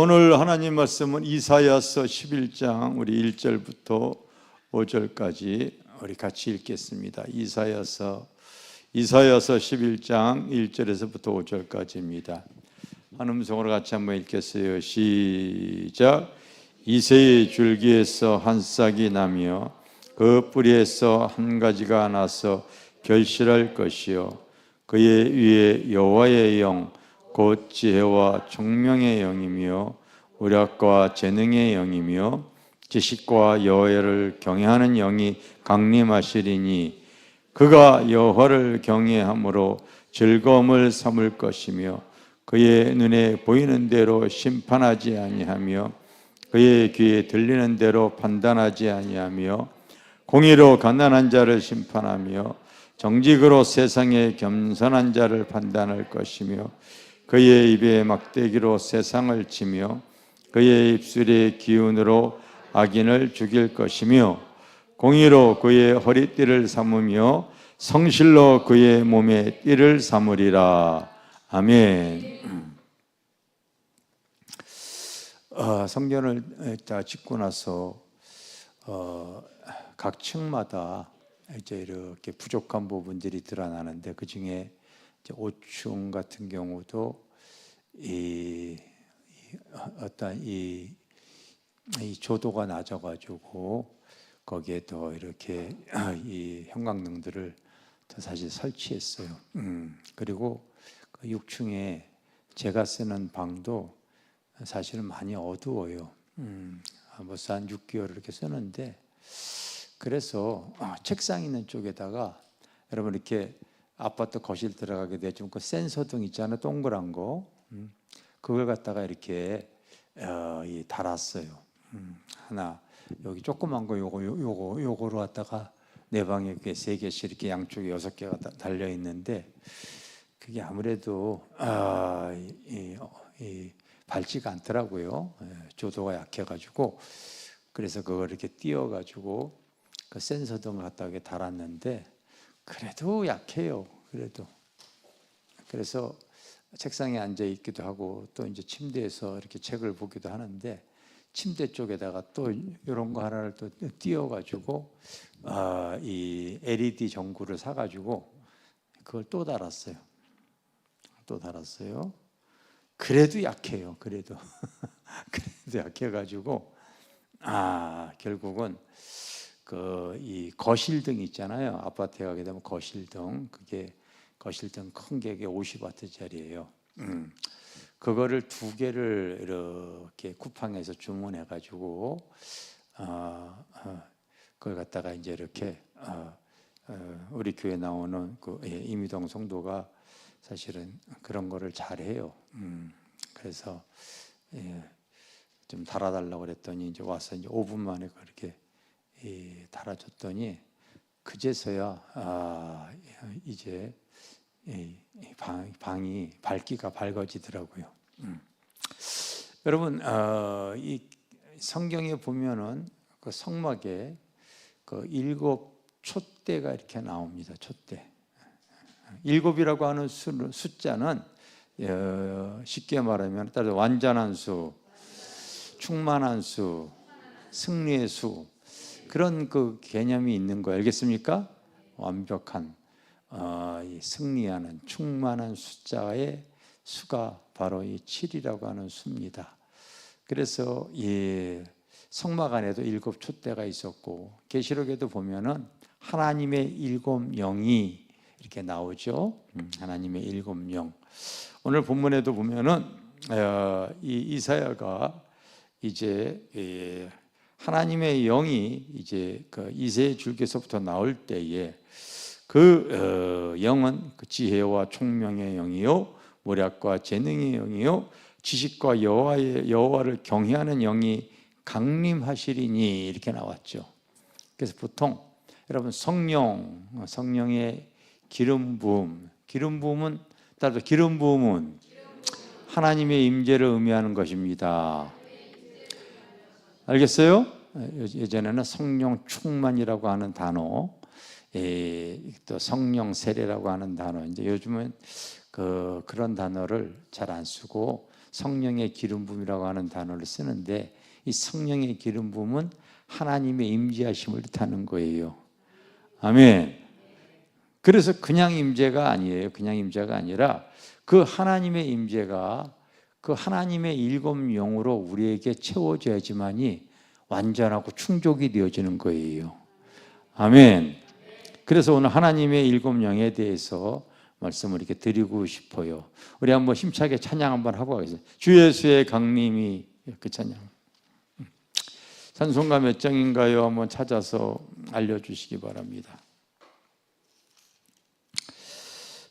오늘 하나님 말씀은 이사야서 11장 우리 1절부터 5절까지 우리 같이 읽겠습니다. 이사야서 11장 1절에서부터 5절까지입니다. 한 음성으로 같이 한번 읽겠어요. 시작. 이새의 줄기에서 한 싹이 나며 그 뿌리에서 한 가지가 나서 결실할 것이요 그의 위에 여호와의 영 곧 지혜와 총명의 영이며 우략과 재능의 영이며 지식과 여호와를 경외하는 영이 강림하시리니 그가 여호와를 경외함으로 즐거움을 삼을 것이며 그의 눈에 보이는 대로 심판하지 아니하며 그의 귀에 들리는 대로 판단하지 아니하며 공의로 가난한 자를 심판하며 정직으로 세상의 겸손한 자를 판단할 것이며 그의 입에 막대기로 세상을 치며 그의 입술의 기운으로 악인을 죽일 것이며 공의로 그의 허리띠를 삼으며 성실로 그의 몸에 띠를 삼으리라. 아멘. 성전을 다 짓고 나서 각 층마다 이제 이렇게 부족한 부분들이 드러나는데 그 중에 5층 같은 경우도 어떤 이 조도가 낮아가지고 거기에 더 이렇게 이 형광등들을 사실 설치했어요. 그리고 그 6층에 제가 쓰는 방도 사실은 많이 어두워요. 벌써 한 6개월 이렇게 쓰는데 그래서 책상 있는 쪽에다가 여러분 이렇게 아파트 거실 들어가게 되면 그 센서등 있잖아요. 동그란 거. 그걸 갖다가 이렇게 달았어요. 하나 여기 조그만 거 요거로 갖다가 내 방에 이렇게 3개씩 이렇게 양쪽에 6개가 달려 있는데 그게 아무래도 밝지가 않더라고요. 조도가 약해가지고 그래서 그걸 이렇게 띄워가지고 그 센서등을 갖다가 달았는데 그래도 약해요. 그래서 책상에 앉아 있기도 하고 또 이제 침대에서 이렇게 책을 보기도 하는데 침대 쪽에다가 또 이런 거 하나를 또 띄워가지고 이 LED 전구를 사가지고 그걸 또 달았어요. 그래도 약해요. 그래도 약해가지고 결국은 이 거실등 있잖아요. 아파트에 가게 되면 거실등, 그게 거실등 큰 게 50W짜리예요. 그거를 2개를 이렇게 쿠팡에서 주문해가지고 그걸 갖다가 이제 이렇게 우리 교회 나오는 이미동 성도가 사실은 그런 거를 잘해요. 그래서 좀 달아달라고 그랬더니 이제 와서 이제 5분 만에 그렇게 달아줬더니 그제서야 이제 방이 밝기가 밝아지더라고요. 여러분 이 성경에 보면은 그 성막에 그 7 촛대가 이렇게 나옵니다. 촛대. 7이라고 하는 숫자는 쉽게 말하면 따라서 완전한 수, 충만한 수, 승리의 수 그런 그 개념이 있는 거예요. 알겠습니까? 완벽한 이 승리하는 충만한 숫자의 수가 바로 이 7이라고 하는 수입니다. 그래서 이 성막 안에도 7 촛대가 있었고 계시록에도 보면은 하나님의 7 영이 이렇게 나오죠. 하나님의 7 영. 오늘 본문에도 보면은 이 이사야가 이제 하나님의 영이 이제 그 이새의 줄기에서부터 나올 때에 그 영은 그 지혜와 총명의 영이요 모략과 재능의 영이요 지식과 여호와를 경외하는 영이 강림하시리니 이렇게 나왔죠. 그래서 보통 여러분 성령의 기름 부음은 따라서 기름 부음은 하나님의 임재를 의미하는 것입니다. 알겠어요? 예전에는 성령 충만이라고 하는 단어, 또 성령 세례라고 하는 단어, 이제 요즘은 그런 단어를 잘 안 쓰고 성령의 기름 부음이라고 하는 단어를 쓰는데, 이 성령의 기름 부음은 하나님의 임재하심을 뜻하는 거예요. 아멘. 그래서 그냥 임재가 아니에요. 그냥 임재가 아니라 그 하나님의 임재가 그 하나님의 일곱 영으로 우리에게 채워져야지만이 완전하고 충족이 되어지는 거예요. 아멘. 그래서 오늘 하나님의 일곱 영에 대해서 말씀을 이렇게 드리고 싶어요. 우리 한번 힘차게 찬양 한번 하고 가겠습니다. 주 예수의 강림이, 그 찬양. 찬송가 몇 장인가요? 한번 찾아서 알려주시기 바랍니다.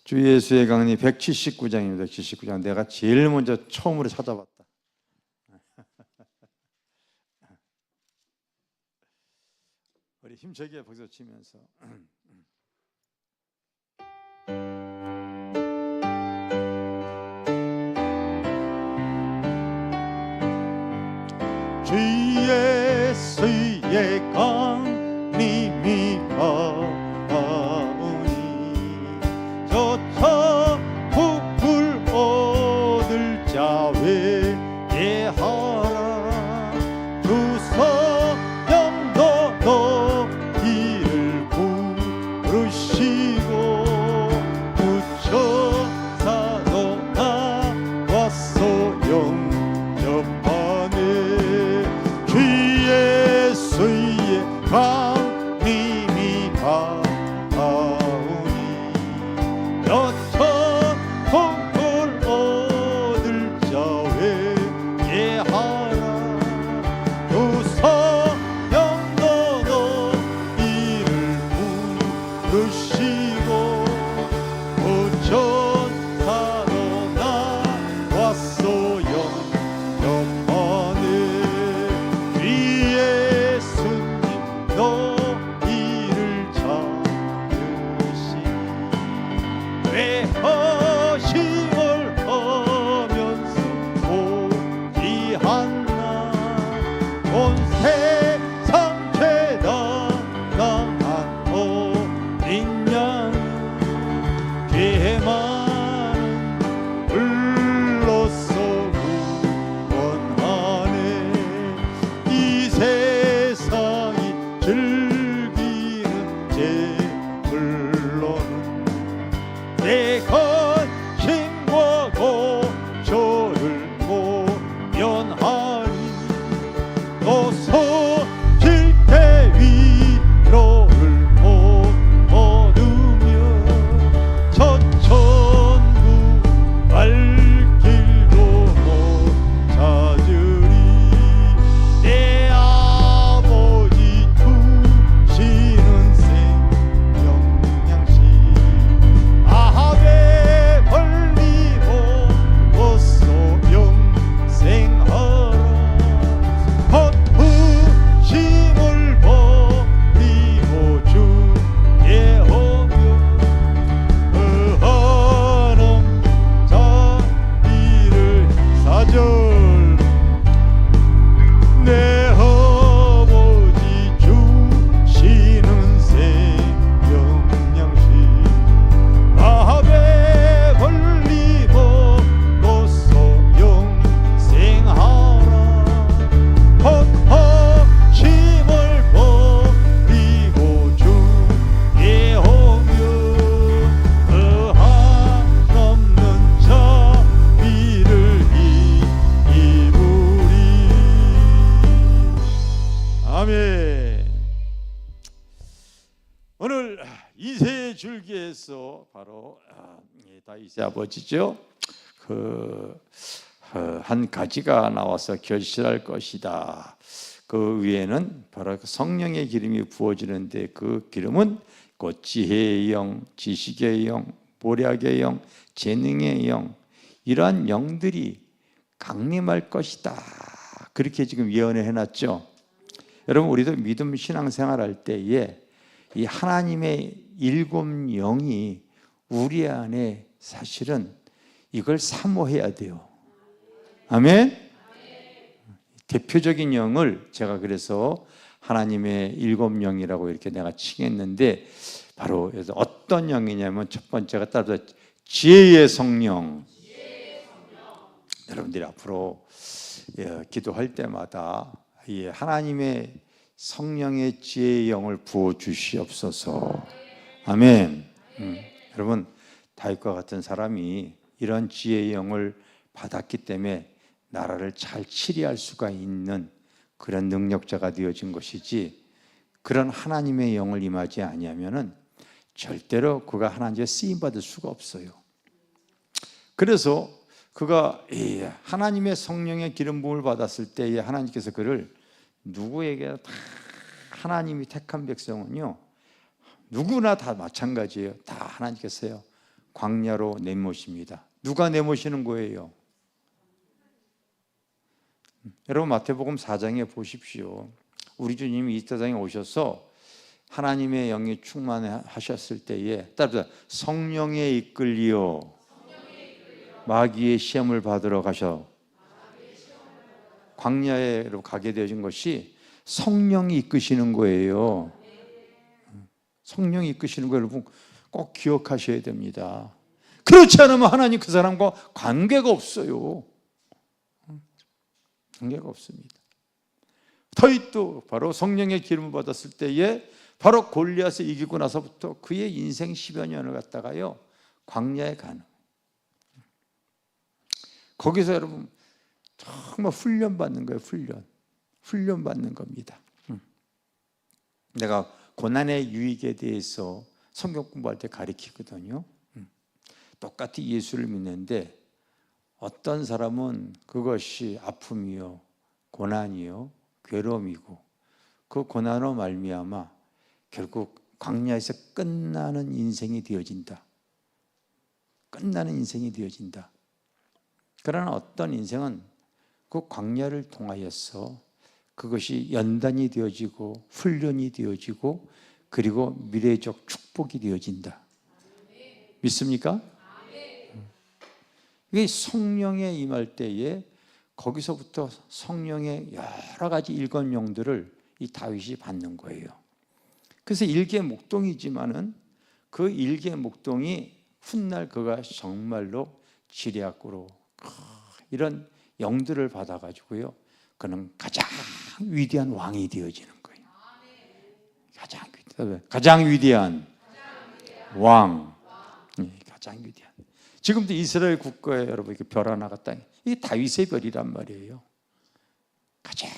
주 예수의 강림 179장입니다. 179장. 내가 제일 먼저 처음으로 찾아봤다. 우리 힘차게 박수 치면서 주 예수의 강림이 가오니 저차 북불 얻을 자 회개하라. 주 성령도 너희를 부르시고 무천사도 나와서 영접하네. 주 예수의 강림이 가오니 여천 복을 얻을 자 회개하라. 주 성령도 너희를 부르시고 무천사도 나와서 영접하네. 주 예수님 너희를 찾으시니 회허심을 하면서 오지않나. 온 세상 죄다 당한 어린 양 죄 많은 불로써 구원하네. 이 세상이 즐기는 죄물로는 내 건심과 고초를 모면하니 또 소질 때 위로를 못 얻으며 저 천국 갈 길도 못 찾으리. 내 아버지 주시는 생명양식 아합에 벌리고 어서 영생하라. 헛부심을 버리고 주의 오며 의하는 자비를 사절. 내 아버지 주시는 생명양식 아합에 벌리고 어서 영생하라. 헛헛심을 버리고 주의 오며 한없는 자비를 입으리. 아멘. 오늘 이새의 줄기에서 바로 다윗의 아버지죠. 한 가지가 나와서 결실할 것이다. 그 위에는 바로 성령의 기름이 부어지는데, 그 기름은 곧 지혜의 영, 지식의 영, 모략의 영, 재능의 영, 이러한 영들이 강림할 것이다. 그렇게 지금 예언을 해놨죠. 여러분, 우리도 믿음 신앙생활 할 때에 이 하나님의 일곱 영이 우리 안에 사실은 이걸 사모해야 돼요. 아멘. 대표적인 영을 제가 그래서 하나님의 일곱 영이라고 이렇게 내가 칭했는데, 바로 어떤 영이냐면 첫 번째가 따로 지혜의 성령, 여러분들이 앞으로 기도할 때마다 이 하나님의 성령의 지혜의 영을 부어 주시옵소서. 아멘. 여러분, 다윗과 같은 사람이 이런 지혜의 영을 받았기 때문에 나라를 잘 치리할 수가 있는 그런 능력자가 되어진 것이지, 그런 하나님의 영을 임하지 아니하면은 절대로 그가 하나님의 쓰임 받을 수가 없어요. 그래서 그가 하나님의 성령의 기름 부음을 받았을 때에 하나님께서 그를 누구에게 다, 하나님이 택한 백성은요 누구나 다 마찬가지예요. 다 하나님께서요 광야로 내모십니다. 누가 내모시는 거예요? 여러분, 마태복음 4장에 보십시오. 우리 주님이 이 세상에 오셔서 하나님의 영이 충만하셨을 때에 따라서 성령에 이끌리어 마귀의 시험을 받으러 가셔 광야에 가게 되어진 것이 성령이 이끄시는 거예요. 성령이 이끄시는 거 여러분 꼭 기억하셔야 됩니다. 그렇지 않으면 하나님 그 사람과 관계가 없어요. 관계가 없습니다. 다윗도 바로 성령의 기름을 받았을 때에 바로 골리앗을 이기고 나서부터 그의 인생 10여 년을 갖다가요 광야에 가는, 거기서 여러분 정말 훈련받는 거예요. 훈련받는 겁니다. 내가 고난의 유익에 대해서 성경 공부할 때 가르치거든요. 똑같이 예수를 믿는데 어떤 사람은 그것이 아픔이요 고난이요 괴로움이고 그 고난으로 말미암아 결국 광야에서 끝나는 인생이 되어진다. 끝나는 인생이 되어진다. 그러나 어떤 인생은 그 광야를 통하여서 그것이 연단이 되어지고 훈련이 되어지고 그리고 미래적 축복이 되어진다. 믿습니까? 이게 성령에 임할 때에 거기서부터 성령의 여러 가지 일권용들을 이 다윗이 받는 거예요. 그래서 일개 목동이지만은 그 일개 목동이 훗날 그가 정말로 지략으로 이런 영들을 받아가지고요, 그는 가장 위대한 왕이 되어지는 거예요. 가장 위대한 왕, 가장 위대한. 지금도 이스라엘 국가에 여러분 이렇게 별 하나가 땅에 이게 다윗의 별이란 말이에요. 가장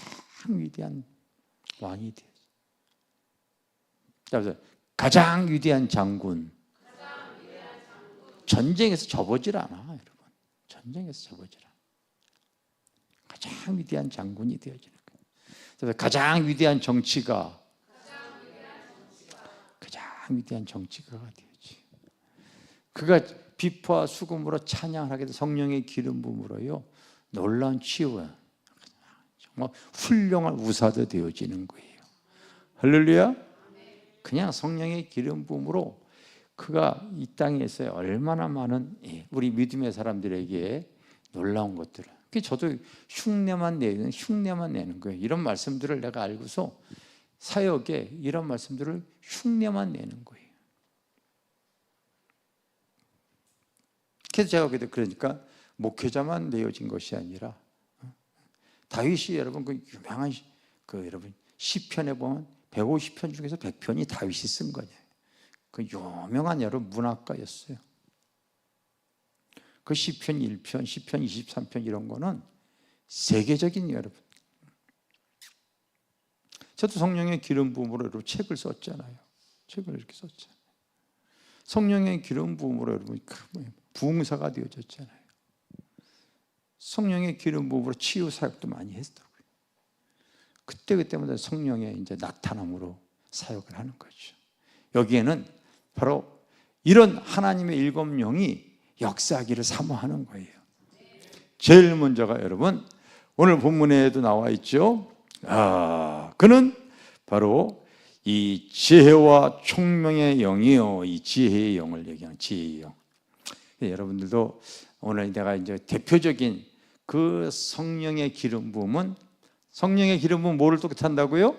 위대한 왕이 되어져. 가장 위대한 장군. 전쟁에서 접어질 않아, 여러분. 전쟁에서 접어질 않아. 가장 위대한 장군이 되어지는 거예요. 그래서 가장 위대한 정치가, 가장 위대한 정치가가 되어지. 그가 비포와 수금으로 찬양을 하게 돼 성령의 기름 부음으로요 놀라운 치유가 정말 훌륭한 우사도 되어지는 거예요. 할렐루야. 그냥 성령의 기름 부음으로 그가 이 땅에서 얼마나 많은 우리 믿음의 사람들에게 놀라운 것들을, 저도 흉내만 내는 거예요. 이런 말씀들을 내가 알고서 사역에 이런 말씀들을 흉내만 내는 거예요. 그래서 제가 그러니까 목회자만 내어진 것이 아니라 다윗이 여러분 그 유명한 그 여러분 시편에 보면 150편 중에서 100편이 다윗이 쓴 거예요. 그 유명한 여러분 문학가였어요. 그 시편 1편, 시편 23편 이런 거는 세계적인 여러분. 저도 성령의 기름 부음으로 여러분 책을 썼잖아요. 책을 이렇게 썼잖아요. 성령의 기름 부음으로 여러분 부흥사가 되어졌잖아요. 성령의 기름 부음으로 치유 사역도 많이 했더라고요. 그때마다 성령의 이제 나타남으로 사역을 하는 거죠. 여기에는 바로 이런 하나님의 일곱 영이 역사하기를 사모하는 거예요. 제일 먼저가 여러분 오늘 본문에도 나와 있죠. 그는 바로 이 지혜와 총명의 영이요, 이 지혜의 영을 얘기하는 지혜의 영. 여러분들도 오늘 내가 이제 대표적인 그 성령의 기름 부음은, 성령의 기름 부음은 뭐를 뜻한다고요?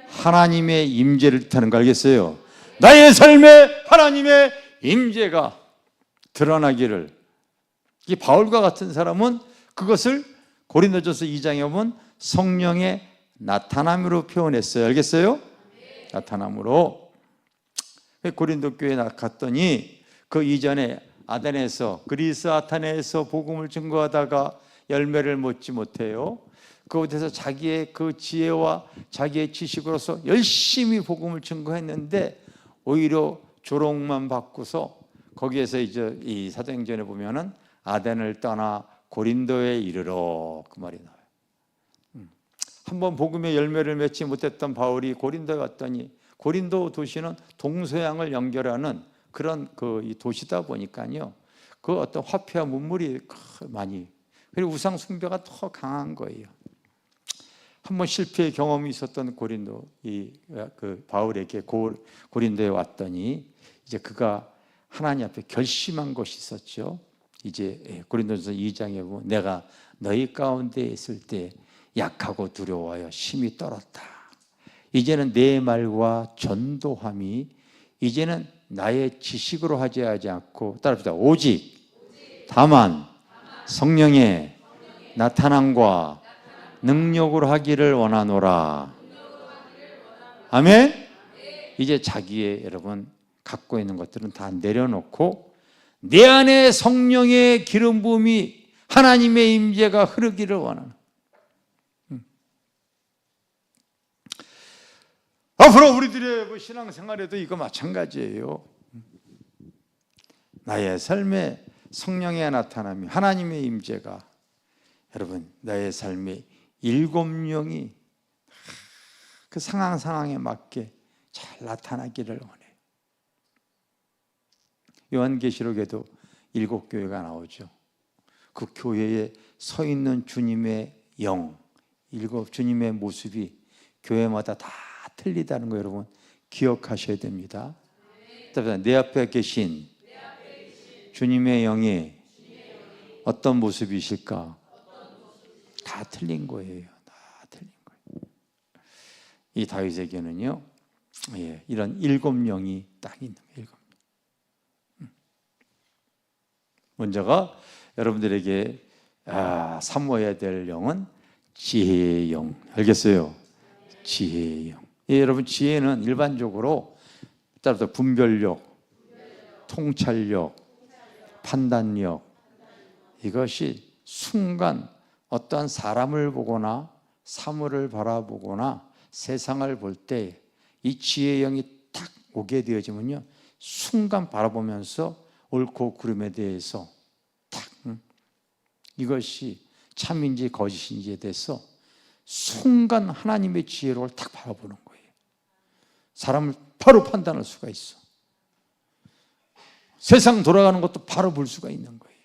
하나님의 임재를 뜻하는 거 알겠어요? 나의 삶에 하나님의 임재가 드러나기를 이 바울과 같은 사람은 그것을 고린도전서 2장에 보면 성령의 나타남으로 표현했어요. 알겠어요? 나타남으로. 고린도 교회에 갔더니 그 이전에 아테네에서, 그리스 아테네에서 복음을 증거하다가 열매를 맺지 못해요. 그곳에서 자기의 그 지혜와 자기의 지식으로서 열심히 복음을 증거했는데 오히려 조롱만 받고서 거기에서 이제 이 사도행전에 보면은 아덴을 떠나 고린도에 이르러, 그 말이 나와요. 한번 복음의 열매를 맺지 못했던 바울이 고린도에 왔더니, 고린도 도시는 동서양을 연결하는 그런 이 도시다 보니까요, 그 어떤 화폐와 문물이 많이, 그리고 우상 숭배가 더 강한 거예요. 한번 실패의 경험이 있었던 고린도, 그 바울에게 고린도에 왔더니 이제 그가 하나님 앞에 결심한 것이 있었죠. 이제 고린도전서 2장에 보면 내가 너희 가운데 있을 때 약하고 두려워하여 심히 떨었다. 이제는 내 말과 전도함이 이제는 나의 지식으로 하지 않고, 따라합시다. 오직 다만 성령의 나타남과 능력으로 하기를 원하노라. 아멘. 이제 자기의, 여러분, 갖고 있는 것들은 다 내려놓고 내 안에 성령의 기름 부음이, 하나님의 임재가 흐르기를 원하는. 앞으로 우리들의 신앙생활에도 이거 마찬가지예요. 나의 삶에 성령의 나타남이, 하나님의 임재가, 여러분, 나의 삶에 7명이 그 상황에 맞게 잘 나타나기를 원해요. 요한계시록에도 7교회가 나오죠. 그 교회에 서 있는 주님의 영, 7 주님의 모습이 교회마다 다 틀리다는 거 여러분 기억하셔야 됩니다. 내 앞에 계신 주님의 영이 어떤 모습이실까? 다 틀린 거예요. 다 틀린 거예요. 이 다윗에게는요, 이런 7영이 딱 있는 거예요. 7명. 먼저가 여러분들에게 사모해야 될 영은 지혜의 영. 알겠어요? 지혜의 영. 여러분, 지혜는 일반적으로 따라서 분별력, 통찰력, 판단력, 이것이 순간 어떠한 사람을 보거나 사물을 바라보거나 세상을 볼 때 이 지혜의 영이 딱 오게 되어지면요, 순간 바라보면서 옳고 그름에 대해서 딱 이것이 참인지 거짓인지에 대해서 순간 하나님의 지혜를 딱 바라보는 거예요. 사람을 바로 판단할 수가 있어. 세상 돌아가는 것도 바로 볼 수가 있는 거예요.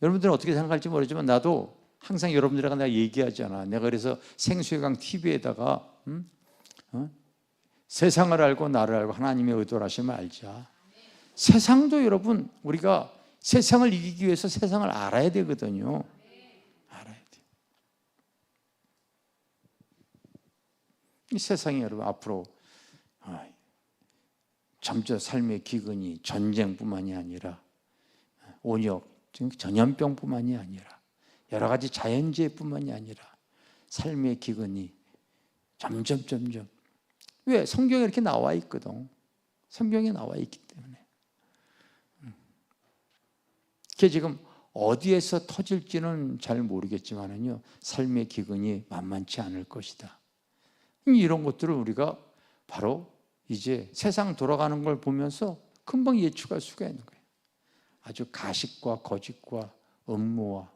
여러분들은 어떻게 생각할지 모르지만 나도 항상 여러분들과 내가 얘기하잖아. 내가 그래서 생수의강 TV에다가 세상을 알고 나를 알고 하나님의 의도를 하시면 알자. 세상도 여러분, 우리가 세상을 이기기 위해서 세상을 알아야 되거든요. 알아야 돼. 이 세상이 여러분 앞으로 점점 삶의 기근이 전쟁뿐만이 아니라 온역, 전염병뿐만이 아니라 여러 가지 자연재해뿐만이 아니라 삶의 기근이 점점 왜? 성경에 이렇게 나와 있거든. 성경에 나와 있기 때문에. 그게 지금 어디에서 터질지는 잘 모르겠지만은요, 삶의 기근이 만만치 않을 것이다. 이런 것들을 우리가 바로 이제 세상 돌아가는 걸 보면서 금방 예측할 수가 있는 거예요. 아주 가식과 거짓과 음모와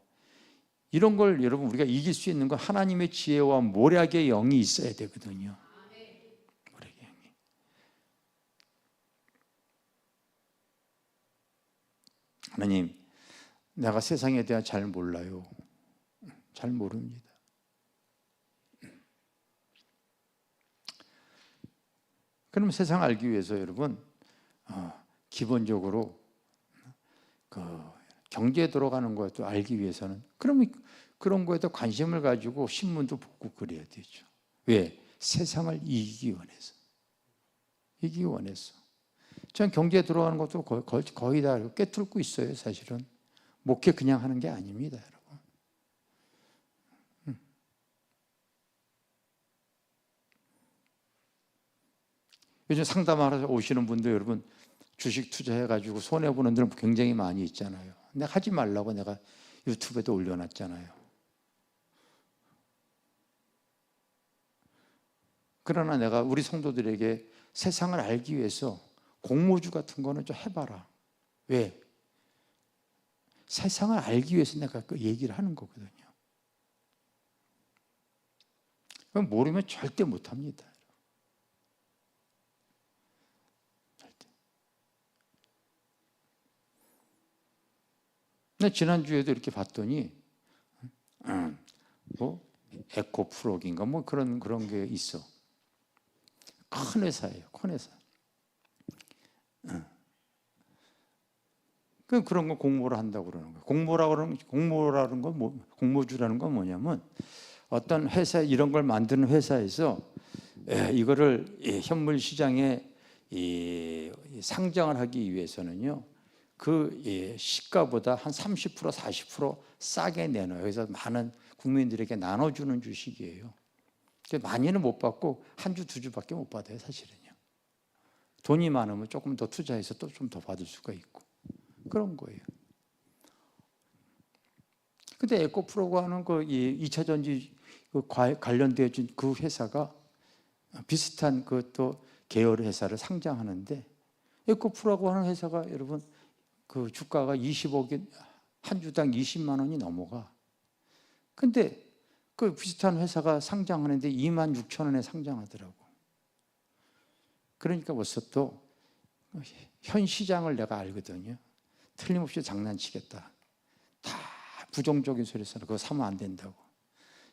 이런 걸 여러분 우리가 이길 수 있는 건 하나님의 지혜와 모략의 영이 있어야 되거든요. 모략의 영이. 하나님, 내가 세상에 대해 잘 몰라요. 잘 모릅니다. 그럼 세상 알기 위해서 여러분 기본적으로 경제에 들어가는 것도 알기 위해서는 그러면 그런 거에도 관심을 가지고 신문도 보고 그래야 되죠. 왜? 세상을 이기기 원해서. 이기기 원해서. 전 경제에 들어가는 것도 거의 다 꿰뚫고 있어요. 사실은 목회 그냥 하는 게 아닙니다, 여러분. 요즘 상담하러 오시는 분들 여러분 주식 투자해가지고 손해보는 분들 굉장히 많이 있잖아요. 내가 하지 말라고 내가 유튜브에도 올려놨잖아요. 그러나 내가 우리 성도들에게 세상을 알기 위해서 공모주 같은 거는 좀 해봐라. 왜? 세상을 알기 위해서 내가 그 얘기를 하는 거거든요. 그럼 모르면 절대 못합니다. 근데 지난주에도 이렇게 봤더니 뭐 에코프로기인가 뭐 그런 게 있어. 큰 회사예요. 큰 회사. 그런 거 공모를 한다고 그러는 거예요. 공모라는 건 공모주라는 건 뭐냐면 어떤 회사 이런 걸 만드는 회사에서 이거를 현물 시장에 상장을 하기 위해서는요. 그 시가보다 한 30% 40% 싸게 내놔요. 그래서 많은 국민들에게 나눠주는 주식이에요. 많이는 못 받고 한 주, 두 주밖에 못 받아요, 사실은요. 돈이 많으면 조금 더 투자해서 또 좀 더 받을 수가 있고 그런 거예요. 근데 에코프로가 하는 그 2차 전지 관련되어진 그 회사가 비슷한 그또 계열 회사를 상장하는데 에코프로라고 하는 회사가 여러분 그 주가가 20억이 한 주당 20만 원이 넘어가. 근데 그 비슷한 회사가 상장하는데 2만 6천 원에 상장하더라고. 그러니까 벌써 또 현 시장을 내가 알거든요. 틀림없이 장난치겠다. 다 부정적인 소리잖아. 그거 사면 안 된다고.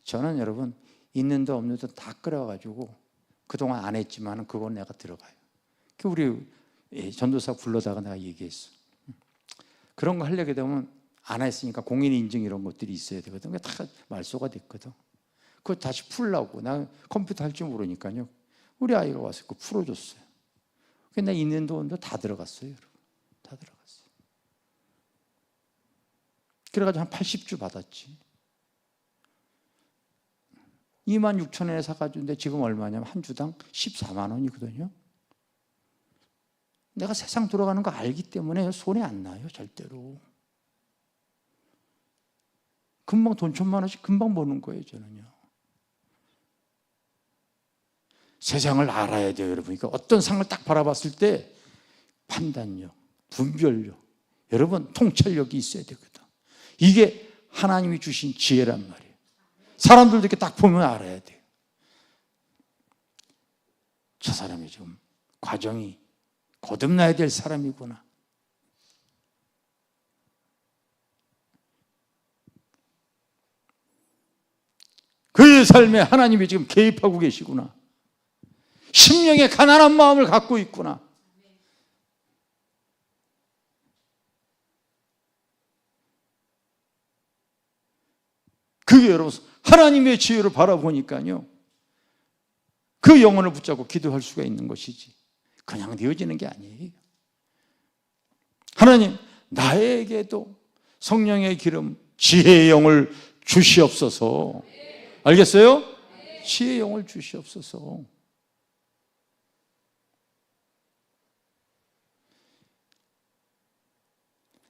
저는 여러분 있는 도 없는 도 다 끌어가지고 그동안 안 했지만 그건 내가 들어가요. 우리 전도사 불러다가 내가 얘기했어. 그런 거 하려게 되면 안 했으니까 공인인증 이런 것들이 있어야 되거든. 그게 다 말소가 됐거든. 그거 다시 풀라고. 나 컴퓨터 할 줄 모르니까요. 우리 아이가 와서 그거 풀어줬어요. 근데 있는 돈도 다 들어갔어요, 여러분. 다 들어갔어요. 그래가지고 한 80주 받았지. 2만 6천 원에 사가지고 지금 얼마냐면 한 주당 14만 원이거든요. 내가 세상 돌아가는 거 알기 때문에 손에 안 나요, 절대로. 금방 돈 1,000만 원씩 금방 버는 거예요, 저는요. 세상을 알아야 돼요, 여러분. 그러니까 어떤 상을 딱 바라봤을 때 판단력, 분별력, 여러분 통찰력이 있어야 되거든. 이게 하나님이 주신 지혜란 말이에요. 사람들도 이렇게 딱 보면 알아야 돼요. 저 사람이 지금 과정이 거듭나야 될 사람이구나. 그의 삶에 하나님이 지금 개입하고 계시구나. 심령의 가난한 마음을 갖고 있구나. 그게 여러분 하나님의 지혜를 바라보니까요. 그 영혼을 붙잡고 기도할 수가 있는 것이지 그냥 되어지는 게 아니에요. 하나님 나에게도 성령의 기름 지혜의 영을 주시옵소서. 알겠어요? 지혜의 영을 주시옵소서.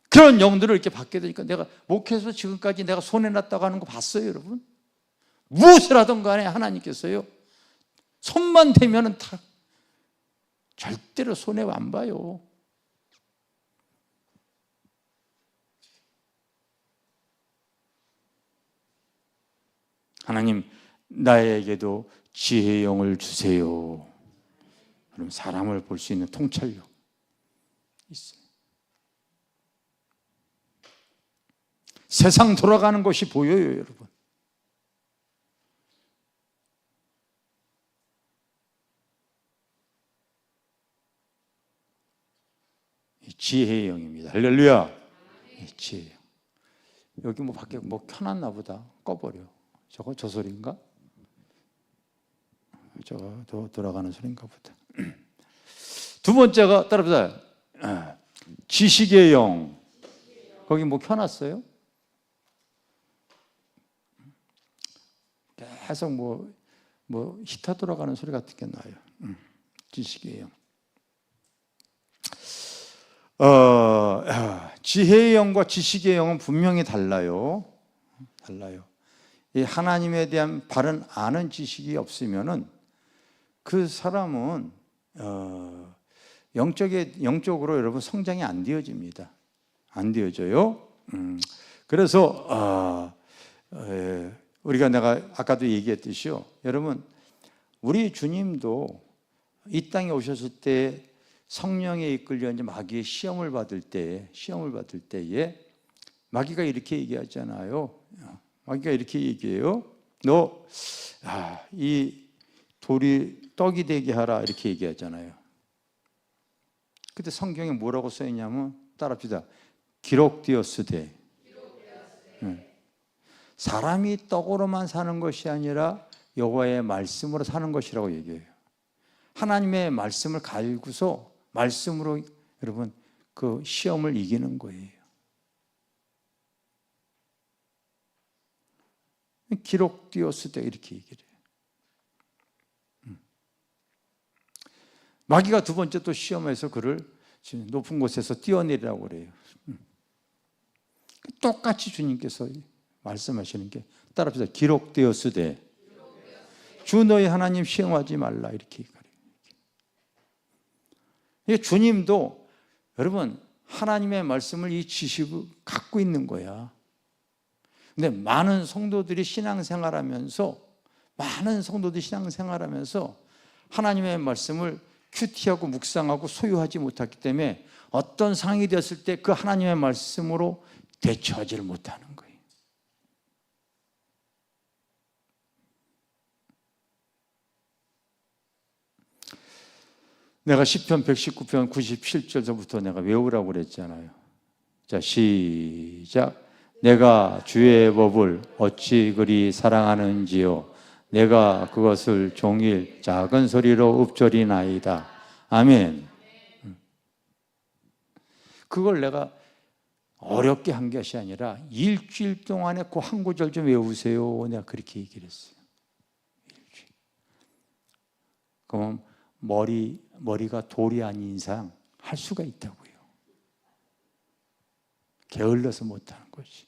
그런 영들을 이렇게 받게 되니까 내가 목회에서 지금까지 내가 손해났다고 하는 거 봤어요, 여러분? 무엇을 하든 간에 하나님께서요, 손만 대면은 다 절대로 손해 안 봐요. 하나님, 나에게도 지혜의 영을 주세요. 그럼 사람을 볼 수 있는 통찰력 있어요. 세상 돌아가는 것이 보여요, 여러분. 지혜의 영입니다. 할렐루야. 지혜의 영. 여기 뭐 밖에 뭐 켜놨나 보다. 꺼버려. 저거 저 소리인가? 저거 돌아가는 소리인가 보다. 두 번째가 따라합시다. 지식의 영. 거기 뭐 켜놨어요? 계속 뭐 히터 돌아가는 소리 같은 게 나요. 지식의 영. 지혜의 영과 지식의 영은 분명히 달라요. 이 하나님에 대한 바른 아는 지식이 없으면은 그 사람은 영적으로 여러분 성장이 안 되어집니다. 안 되어져요. 그래서 우리가 내가 아까도 얘기했듯이요. 여러분, 우리 주님도 이 땅에 오셨을 때 성령에 이끌려 이제 마귀의 시험을 받을 때에 마귀가 이렇게 얘기하잖아요. 마귀가 이렇게 얘기해요. 너 이 돌이 떡이 되게 하라 이렇게 얘기하잖아요. 그때 성경에 뭐라고 써 있냐면 따라합시다. 기록되었으되. 사람이 떡으로만 사는 것이 아니라 여호와의 말씀으로 사는 것이라고 얘기해요. 하나님의 말씀을 갈구서 말씀으로 여러분 그 시험을 이기는 거예요. 기록되었으되 이렇게 얘기를 해요. 마귀가 두 번째 또 시험에서 그를 높은 곳에서 뛰어내리라고 그래요. 똑같이 주님께서 말씀하시는 게 따라합시다. 기록되었으되 주 너희 하나님 시험하지 말라 이렇게 얘기해요. 주님도 여러분 하나님의 말씀을 이 지식을 갖고 있는 거야. 근데 많은 성도들이 신앙생활하면서 하나님의 말씀을 큐티하고 묵상하고 소유하지 못했기 때문에 어떤 상황이 되었을 때 그 하나님의 말씀으로 대처하지를 못하는 거예요. 내가 시편 119편 97절부터 내가 외우라고 그랬잖아요. 자, 시작. 내가 주의 법을 어찌 그리 사랑하는지요. 내가 그것을 종일 작은 소리로 읊조리나이다. 아멘. 그걸 내가 어렵게 한 것이 아니라 일주일 동안에 그 한 구절 좀 외우세요. 내가 그렇게 얘기를 했어요. 일주일. 그럼 머리가 돌이 아닌 이상 할 수가 있다고요. 게을러서 못하는 것이.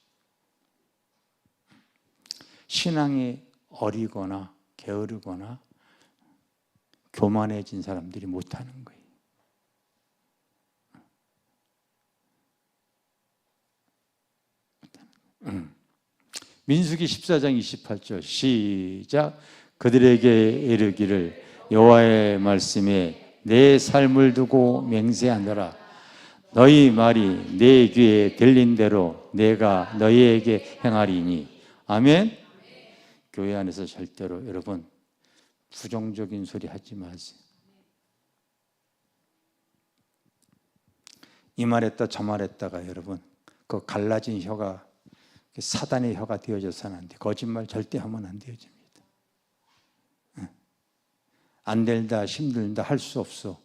신앙이 어리거나 게으르거나 교만해진 사람들이 못하는 거예요. 민수기 14장 28절 시작. 그들에게 이르기를 여호와의 말씀에 내 삶을 두고 맹세하노라. 너희 말이 내 귀에 들린 대로 내가 너희에게 행하리니. 아멘. 교회 안에서 절대로 여러분 부정적인 소리 하지 마세요. 이 말했다 저 말했다가 여러분 그 갈라진 혀가 사단의 혀가 되어져서는 안 돼. 거짓말 절대 하면 안 되어집니다. 안 된다, 힘들다, 할 수 없어.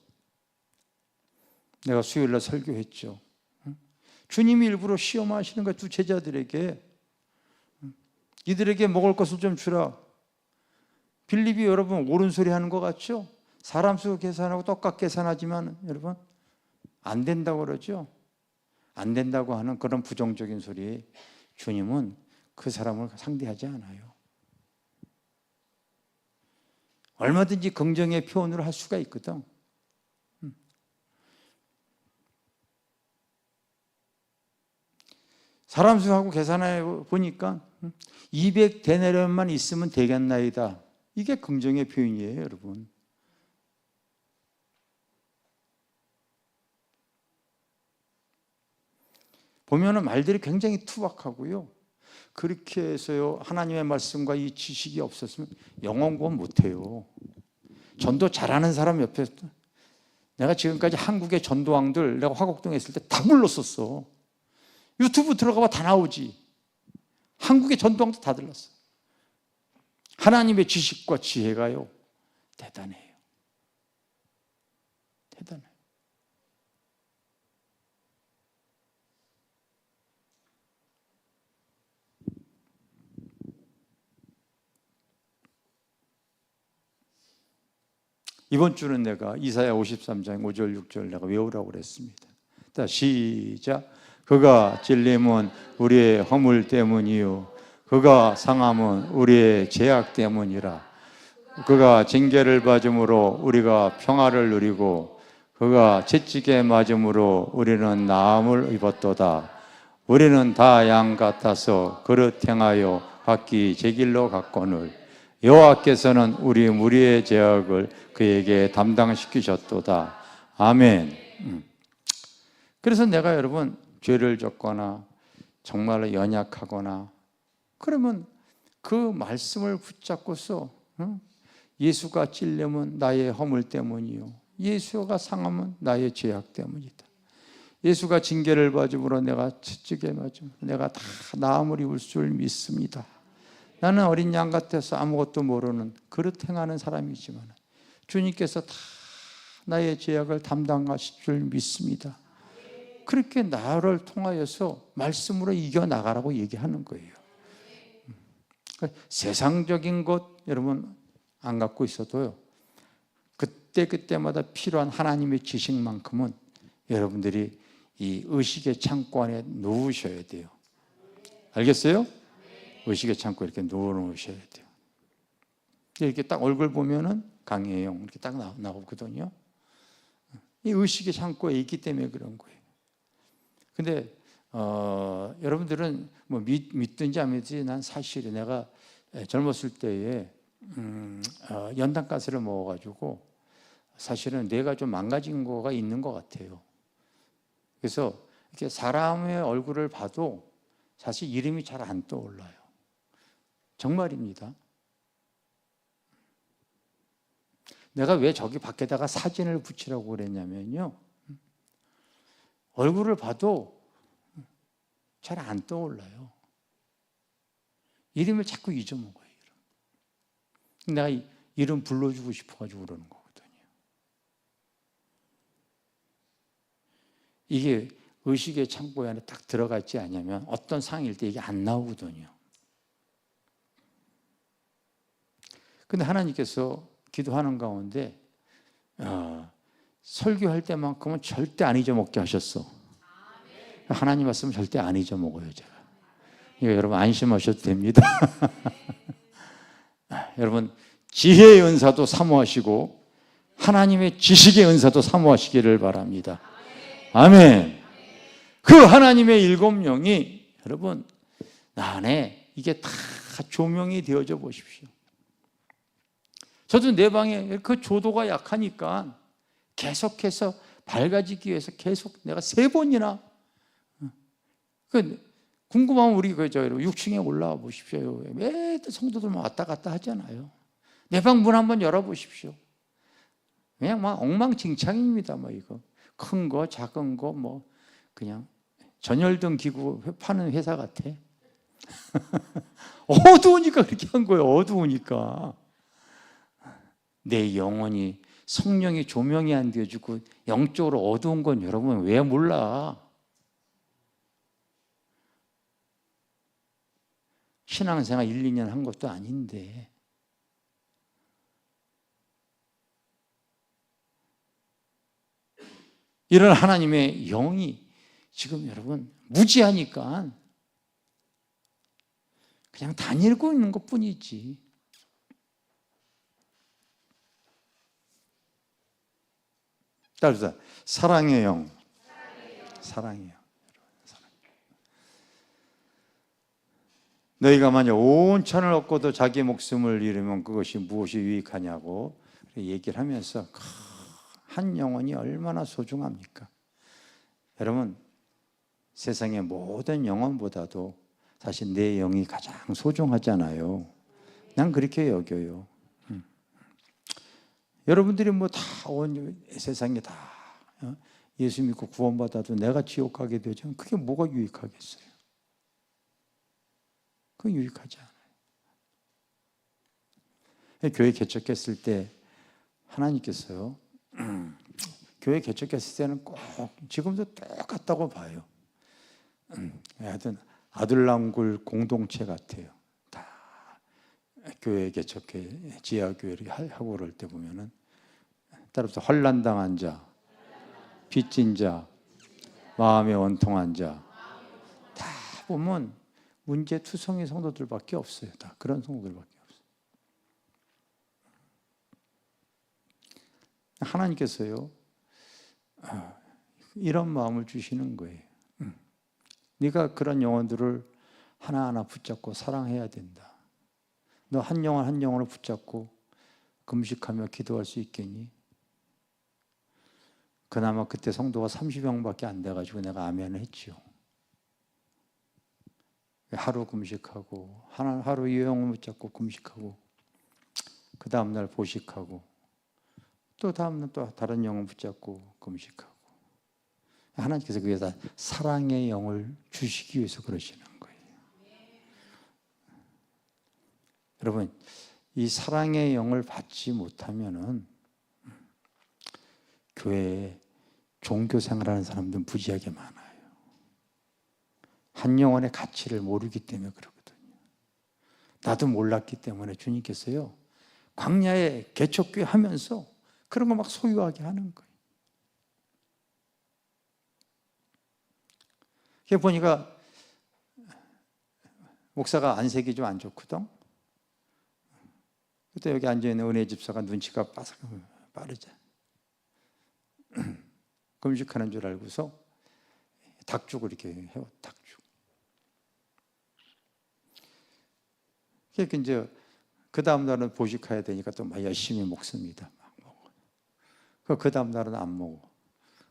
내가 수요일날 설교했죠. 주님이 일부러 시험하시는 거야. 두 제자들에게. 이들에게 먹을 것을 좀 주라. 빌립이 여러분 옳은 소리 하는 것 같죠? 사람 수 계산하고 똑같이 계산하지만 여러분 안 된다고 그러죠? 안 된다고 하는 그런 부정적인 소리에 주님은 그 사람을 상대하지 않아요. 얼마든지 긍정의 표현을 할 수가 있거든. 사람 수하고 계산해 보니까 200데나리온만 있으면 되겠나이다. 이게 긍정의 표현이에요, 여러분. 보면은 말들이 굉장히 투박하고요. 그렇게 해서요, 하나님의 말씀과 이 지식이 없었으면 영혼 구원 못해요. 전도 잘하는 사람 옆에 내가 지금까지 한국의 전도왕들 내가 화곡동에 있을 때 다 불렀었어. 유튜브 들어가봐 다 나오지. 한국의 전도왕도 다 들렀어. 하나님의 지식과 지혜가요 대단해요. 대단해요. 이번 주는 내가 이사야 53장 5절 6절 내가 외우라고 그랬습니다. 자, 시작. 그가 찔림은 우리의 허물 때문이요 그가 상함은 우리의 죄악 때문이라. 그가 징계를 받음으로 우리가 평화를 누리고 그가 채찍에 맞음으로 우리는 나음을 입었도다. 우리는 다 양 같아서 그릇 행하여 각기 제 길로 갔거늘 여호와께서는 우리 무리의 죄악을 그에게 담당시키셨도다. 아멘. 그래서 내가 여러분 죄를 졌거나 정말로 연약하거나 그러면 그 말씀을 붙잡고서 예수가 찔림은 나의 허물 때문이요 예수가 상함은 나의 죄악 때문이다. 예수가 징계를 받음으로 내가 채찍에 맞음 내가 다 나음을 입을 줄 믿습니다. 나는 어린 양 같아서 아무것도 모르는 그릇 행하는 사람이지만 주님께서 다 나의 죄악을 담당하실 줄 믿습니다. 그렇게 나를 통하여서 말씀으로 이겨나가라고 얘기하는 거예요. 세상적인 것 여러분 안 갖고 있어도요 그때마다 필요한 하나님의 지식만큼은 여러분들이 이 의식의 창고 안에 놓으셔야 돼요. 알겠어요? 의식의 창고 이렇게 놓으셔야 돼요. 이렇게 딱 얼굴 보면은 강혜영 이렇게 딱 나오거든요. 이 의식의 창고에 있기 때문에 그런 거예요. 근데 여러분들은 뭐 믿든지 안 믿든지 난 사실이 내가 젊었을 때에 연탄가스를 먹어가지고 사실은 뇌가 좀 망가진 거가 있는 것 같아요. 그래서 이렇게 사람의 얼굴을 봐도 사실 이름이 잘 안 떠올라요. 정말입니다. 내가 왜 저기 밖에다가 사진을 붙이라고 그랬냐면요. 얼굴을 봐도 잘 안 떠올라요. 이름을 자꾸 잊어먹어요. 내가 이름 불러주고 싶어가지고 그러는 거거든요. 이게 의식의 창고에 안에 딱 들어가 있지 않으면 어떤 상황일 때 이게 안 나오거든요. 근데 하나님께서 기도하는 가운데 설교할 때만큼은 절대 안 잊어먹게 하셨어. 하나님 말씀은 절대 안 잊어먹어요, 제가. 이거 여러분 안심하셔도 됩니다. 여러분 지혜의 은사도 사모하시고 하나님의 지식의 은사도 사모하시기를 바랍니다. 아멘. 그 하나님의 7명이 여러분 나 안에 이게 다 조명이 되어져 보십시오. 저도 내 방에 그 조도가 약하니까 계속해서 밝아지기 위해서 계속 내가 3번이나 궁금하면 우리 그저 6층에 올라와 보십시오. 매일 성도들만 왔다 갔다 하잖아요. 내 방 문 한번 열어 보십시오. 그냥 막 엉망진창입니다. 뭐 이거 큰 거 작은 거 뭐 그냥 전열등 기구 파는 회사 같아. 어두우니까 그렇게 한 거예요. 어두우니까 내 영혼이 성령의 조명이 안 되어주고 영적으로 어두운 건 여러분 왜 몰라? 신앙생활 1, 2년 한 것도 아닌데 이런 하나님의 영이 지금 여러분 무지하니까 그냥 다니고 있는 것뿐이지. 따라서 사랑의 영, 사랑의 영. 너희가 만약 온 천을 얻고도 자기 목숨을 잃으면 그것이 무엇이 유익하냐고 얘기를 하면서 한 영혼이 얼마나 소중합니까? 여러분 세상의 모든 영혼보다도 사실 내 영이 가장 소중하잖아요. 난 그렇게 여겨요. 여러분들이 뭐 다 온 세상에 다 예수 믿고 구원받아도 내가 지옥 가게 되죠. 그게 뭐가 유익하겠어요? 그건 유익하지 않아요. 교회 개척했을 때 하나님께서요 교회 개척했을 때는 꼭 지금도 똑같다고 봐요. 하여튼 아들랑굴 공동체 같아요. 다 교회 개척해 지하교회를 하고 그럴 때 보면은 따라서 환난당한 자, 빚진 자, 마음에 원통한 자, 다 보면 문제투성이 성도들밖에 없어요. 다 그런 성도들밖에 없어요. 하나님께서요, 이런 마음을 주시는 거예요. 네가 그런 영혼들을 하나하나 붙잡고 사랑해야 된다. 너 한 영혼 한 영혼을 붙잡고 금식하며 기도할 수 있겠니? 그나마 그때 성도가 30명밖에 안 돼가지고 내가 아멘을 했죠. 하루 금식하고 하루 이 영혼 붙잡고 금식하고 그 다음날 보식하고 또 다음날 또 다른 영혼 붙잡고 금식하고 하나님께서 그에다 사랑의 영을 주시기 위해서 그러시는 거예요. 여러분, 이 사랑의 영을 받지 못하면은 교회에 종교 생활하는 사람들은 무지하게 많아요. 한 영혼의 가치를 모르기 때문에 그러거든요. 나도 몰랐기 때문에 주님께서요, 광야에 개척교회 하면서 그런 거 막 소유하게 하는 거예요. 그게 보니까 목사가 안색이 좀 안 좋거든. 그때 여기 앉아있는 은혜 집사가 눈치가 빠르죠. 금식하는 줄 알고서 닭죽을 이렇게 해요. 닭죽. 그러니까 이제 그 다음 날은 보식해야 되니까 또 막 열심히 먹습니다. 막 먹어. 그 다음 날은 안 먹어.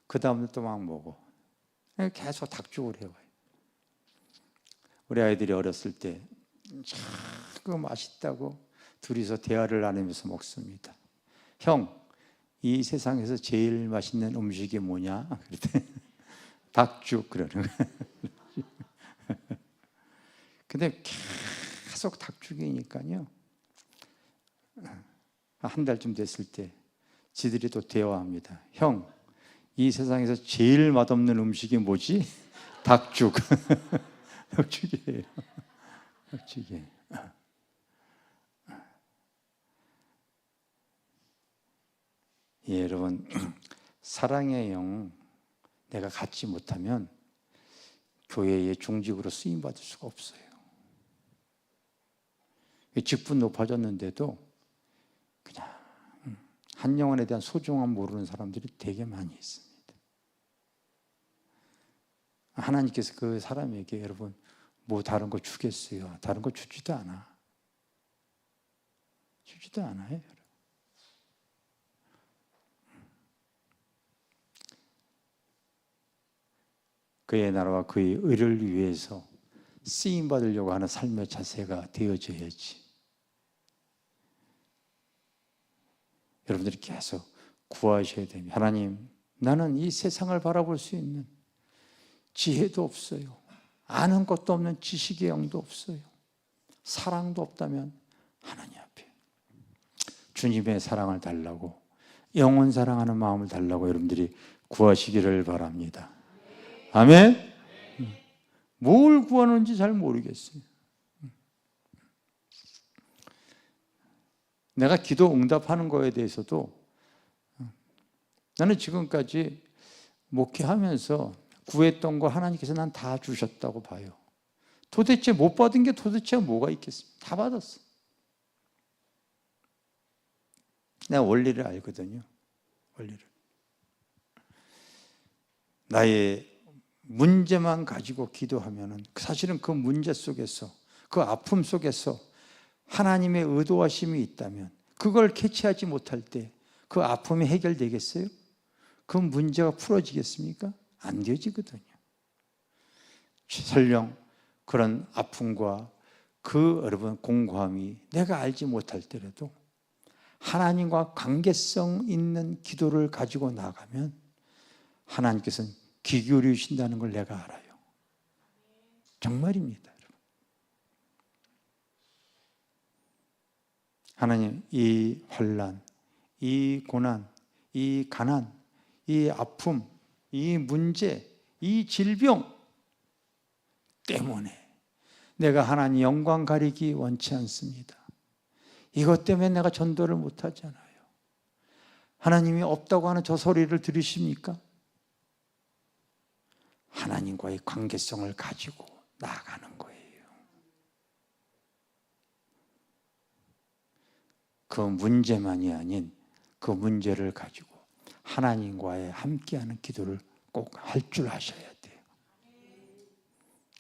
그 다음 날 또 막 먹어. 계속 닭죽을 해요. 우리 아이들이 어렸을 때 참 맛있다고 둘이서 대화를 나누면서 먹습니다. 형, 이 세상에서 제일 맛있는 음식이 뭐냐? 그랬더니 닭죽 그러는 거예요. 근데 계속 닭죽이니까요. 한 달쯤 됐을 때 지들이 또 대화합니다. 형, 이 세상에서 제일 맛없는 음식이 뭐지? 닭죽. 닭죽이에요. 닭죽이에요. 예, 여러분, 사랑의 영 내가 갖지 못하면 교회의 중직으로 쓰임받을 수가 없어요. 직분 높아졌는데도 그냥 한 영혼에 대한 소중함 모르는 사람들이 되게 많이 있습니다. 하나님께서 그 사람에게 여러분 뭐 다른 거 주겠어요? 다른 거 주지도 않아. 주지도 않아요. 그의 나라와 그의 의를 위해서 쓰임 받으려고 하는 삶의 자세가 되어져야지. 여러분들이 계속 구하셔야 됩니다. 하나님, 나는 이 세상을 바라볼 수 있는 지혜도 없어요. 아는 것도 없는 지식의 영도 없어요. 사랑도 없다면 하나님 앞에 주님의 사랑을 달라고, 영원 사랑하는 마음을 달라고 여러분들이 구하시기를 바랍니다. 아멘. 뭘 구하는지 잘 모르겠어요. 내가 기도 응답하는 거에 대해서도 나는 지금까지 목회하면서 구했던 거 하나님께서 난 다 주셨다고 봐요. 도대체 못 받은 게 도대체 뭐가 있겠습니까? 다 받았어. 내가 원리를 알거든요. 원리를. 나의 문제만 가지고 기도하면은 사실은 그 문제 속에서, 그 아픔 속에서 하나님의 의도하심이 있다면 그걸 캐치하지 못할 때 그 아픔이 해결되겠어요? 그 문제가 풀어지겠습니까? 안 되지거든요. 설령 그런 아픔과 그 여러분 공고함이 내가 알지 못할 때라도 하나님과 관계성 있는 기도를 가지고 나가면 하나님께서는 귀 기울이신다는 걸 내가 알아요. 정말입니다, 여러분. 하나님, 이 환난, 이 고난, 이 가난, 이 아픔, 이 문제, 이 질병 때문에 내가 하나님 영광 가리기 원치 않습니다. 이것 때문에 내가 전도를 못하잖아요. 하나님이 없다고 하는 저 소리를 들으십니까? 하나님과의 관계성을 가지고 나아가는 거예요. 그 문제만이 아닌 그 문제를 가지고 하나님과의 함께하는 기도를 꼭 할 줄 아셔야 돼요.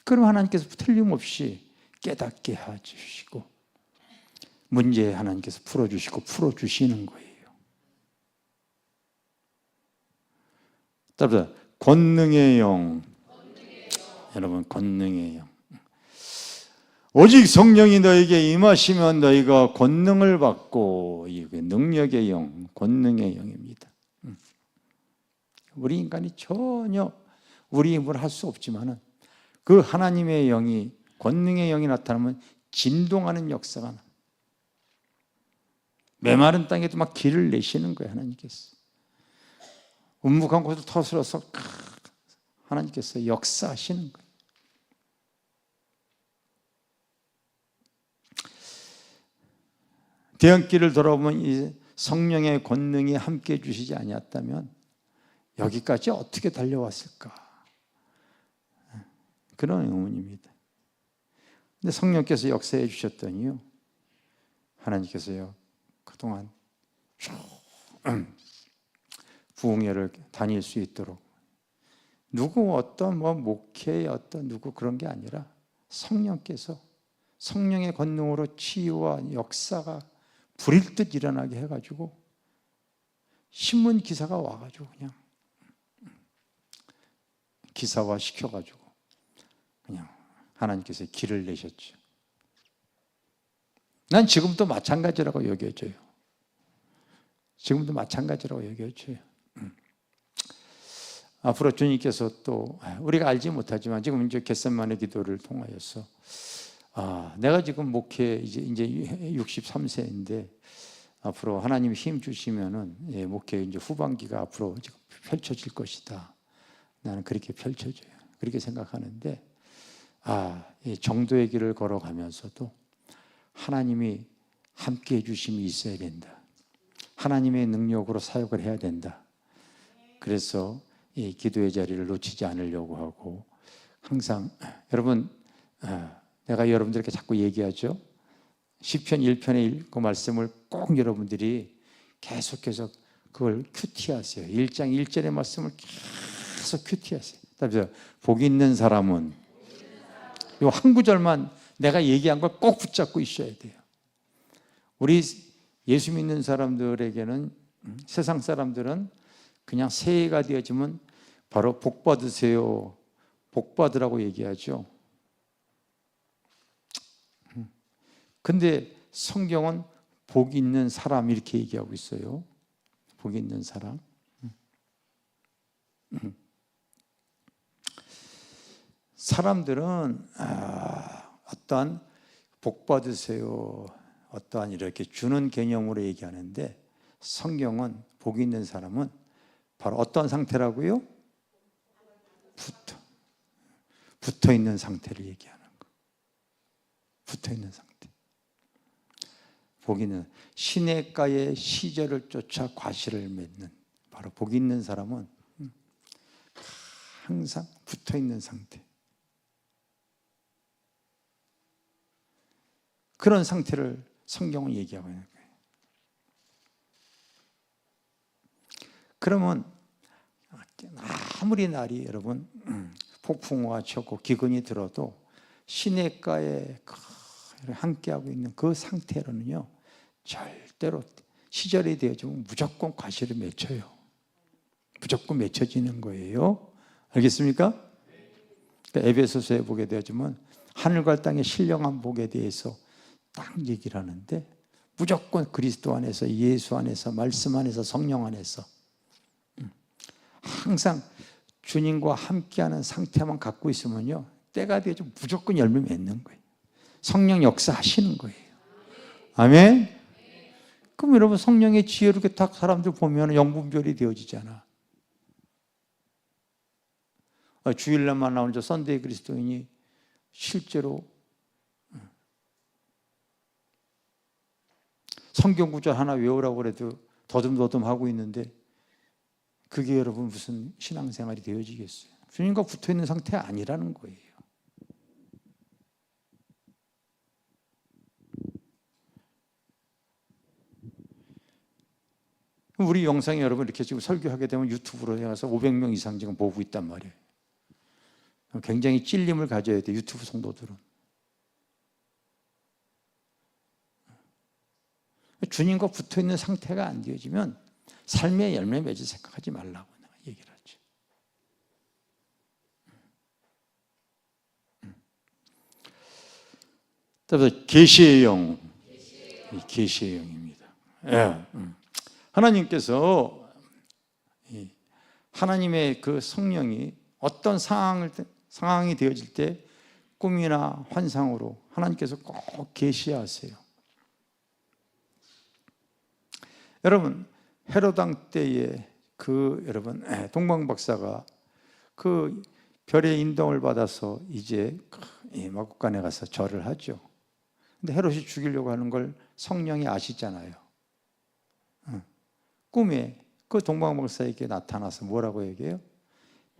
그럼 하나님께서 틀림없이 깨닫게 해주시고 문제 하나님께서 풀어주시고 풀어주시는 거예요. 따라서 권능의 영, 여러분 권능의 영. 오직 성령이 너에게 임하시면 너희가 권능을 받고, 이게 능력의 영, 권능의 영입니다. 우리 인간이 전혀 우리 힘으로 할 수 없지만은 그 하나님의 영이, 권능의 영이 나타나면 진동하는 역사가 나. 메마른 땅에도 막 길을 내시는 거예요, 하나님께서. 움묵한 곳을 터스려서 하나님께서 역사하시는 거예요. 대언길을 돌아보면 이 성령의 권능이 함께 해주시지 아니었다면 여기까지 어떻게 달려왔을까? 그런 의문입니다. 근데 성령께서 역사해 주셨더니요, 하나님께서요 그동안 쭉 부흥회를 다닐 수 있도록, 누구 어떤 목회의 어떤 누구 그런 게 아니라 성령께서 성령의 권능으로 치유와 역사가 불일 듯 일어나게 해가지고 신문 기사가 와가지고 그냥 기사화 시켜가지고 그냥 하나님께서 길을 내셨죠. 난 지금도 마찬가지라고 여겨져요. 지금도 마찬가지라고 여겨져요. 앞으로 주님께서 또 우리가 알지 못하지만 지금 이제 겟세마네 기도를 통하여서 내가 지금 목회 이제 63세인데 앞으로 하나님이 힘 주시면은 목회 이제 후반기가 앞으로 지금 펼쳐질 것이다. 나는 그렇게 펼쳐져요. 그렇게 생각하는데 이 정도의 길을 걸어가면서도 하나님이 함께 해주심이 있어야 된다. 하나님의 능력으로 사역을 해야 된다. 그래서 이 기도의 자리를 놓치지 않으려고 하고 항상 여러분, 내가 여러분들에게 자꾸 얘기하죠. 시편 1편의 그 말씀을 꼭 여러분들이 계속해서 그걸 큐티하세요. 1장 1절의 말씀을 계속 큐티하세요. 그래서 복 있는 사람은, 이 한 구절만 내가 얘기한 걸 꼭 붙잡고 있어야 돼요. 우리 예수 믿는 사람들에게는, 세상 사람들은 그냥 새해가 되어지면 바로 복 받으세요, 복 받으라고 얘기하죠. 근데 성경은 복 있는 사람 이렇게 얘기하고 있어요. 복 있는 사람. 사람들은 어떠한 복 받으세요, 어떠한 이렇게 주는 개념으로 얘기하는데 성경은 복 있는 사람은 바로 어떤 상태라고요? 붙어 있는 상태를 얘기하는 거. 붙어 있는 상태. 복 있는, 시냇가의 시절을 쫓아 과실을 맺는, 바로 복 있는 사람은 항상 붙어 있는 상태. 그런 상태를 성경은 얘기하고 있는 거예요. 그러면 아무리 날이 여러분 폭풍우가 치고 기근이 들어도 시냇가에 함께하고 있는 그 상태로는요 절대로 시절이 되어지면 무조건 과실을 맺혀요. 무조건 맺혀지는 거예요. 알겠습니까? 그러니까 에베소서에 보게 되어지면 하늘과 땅의 신령한 복에 대해서 딱 얘기를 하는데 무조건 그리스도 안에서, 예수 안에서, 말씀 안에서, 성령 안에서 항상 주님과 함께하는 상태만 갖고 있으면요 때가 되어서 무조건 열매 맺는 거예요. 성령 역사하시는 거예요. 아멘. 그럼 여러분 성령의 지혜로 이렇게 딱 사람들 보면 영분별이 되어지잖아. 주일날만 나오는 저 선데이 그리스도인이 실제로 성경 구절 하나 외우라고 그래도 더듬더듬 하고 있는데 그게 여러분 무슨 신앙생활이 되어지겠어요? 주님과 붙어있는 상태가 아니라는 거예요. 우리 영상에 여러분 이렇게 지금 설교하게 되면 유튜브로 해서 500명 이상 지금 보고 있단 말이에요. 굉장히 찔림을 가져야 돼, 유튜브 성도들은. 주님과 붙어있는 상태가 안 되어지면 삶의 열매 맺을 생각하지 말라고 내가 얘기를 하죠. 그래서 계시의 영, 계시의 영입니다. 예. 하나님께서 하나님의 그 성령이 어떤 상황이 되어질 때 꿈이나 환상으로 하나님께서 꼭 계시하세요. 여러분, 헤로당 때에 그 여러분 동방 박사가 그 별의 인도를 받아서 이제 마국간에 가서 절을 하죠. 근데 헤롯이 죽이려고 하는 걸 성령이 아시잖아요. 꿈에 그 동방 박사에게 나타나서 뭐라고 얘기해요?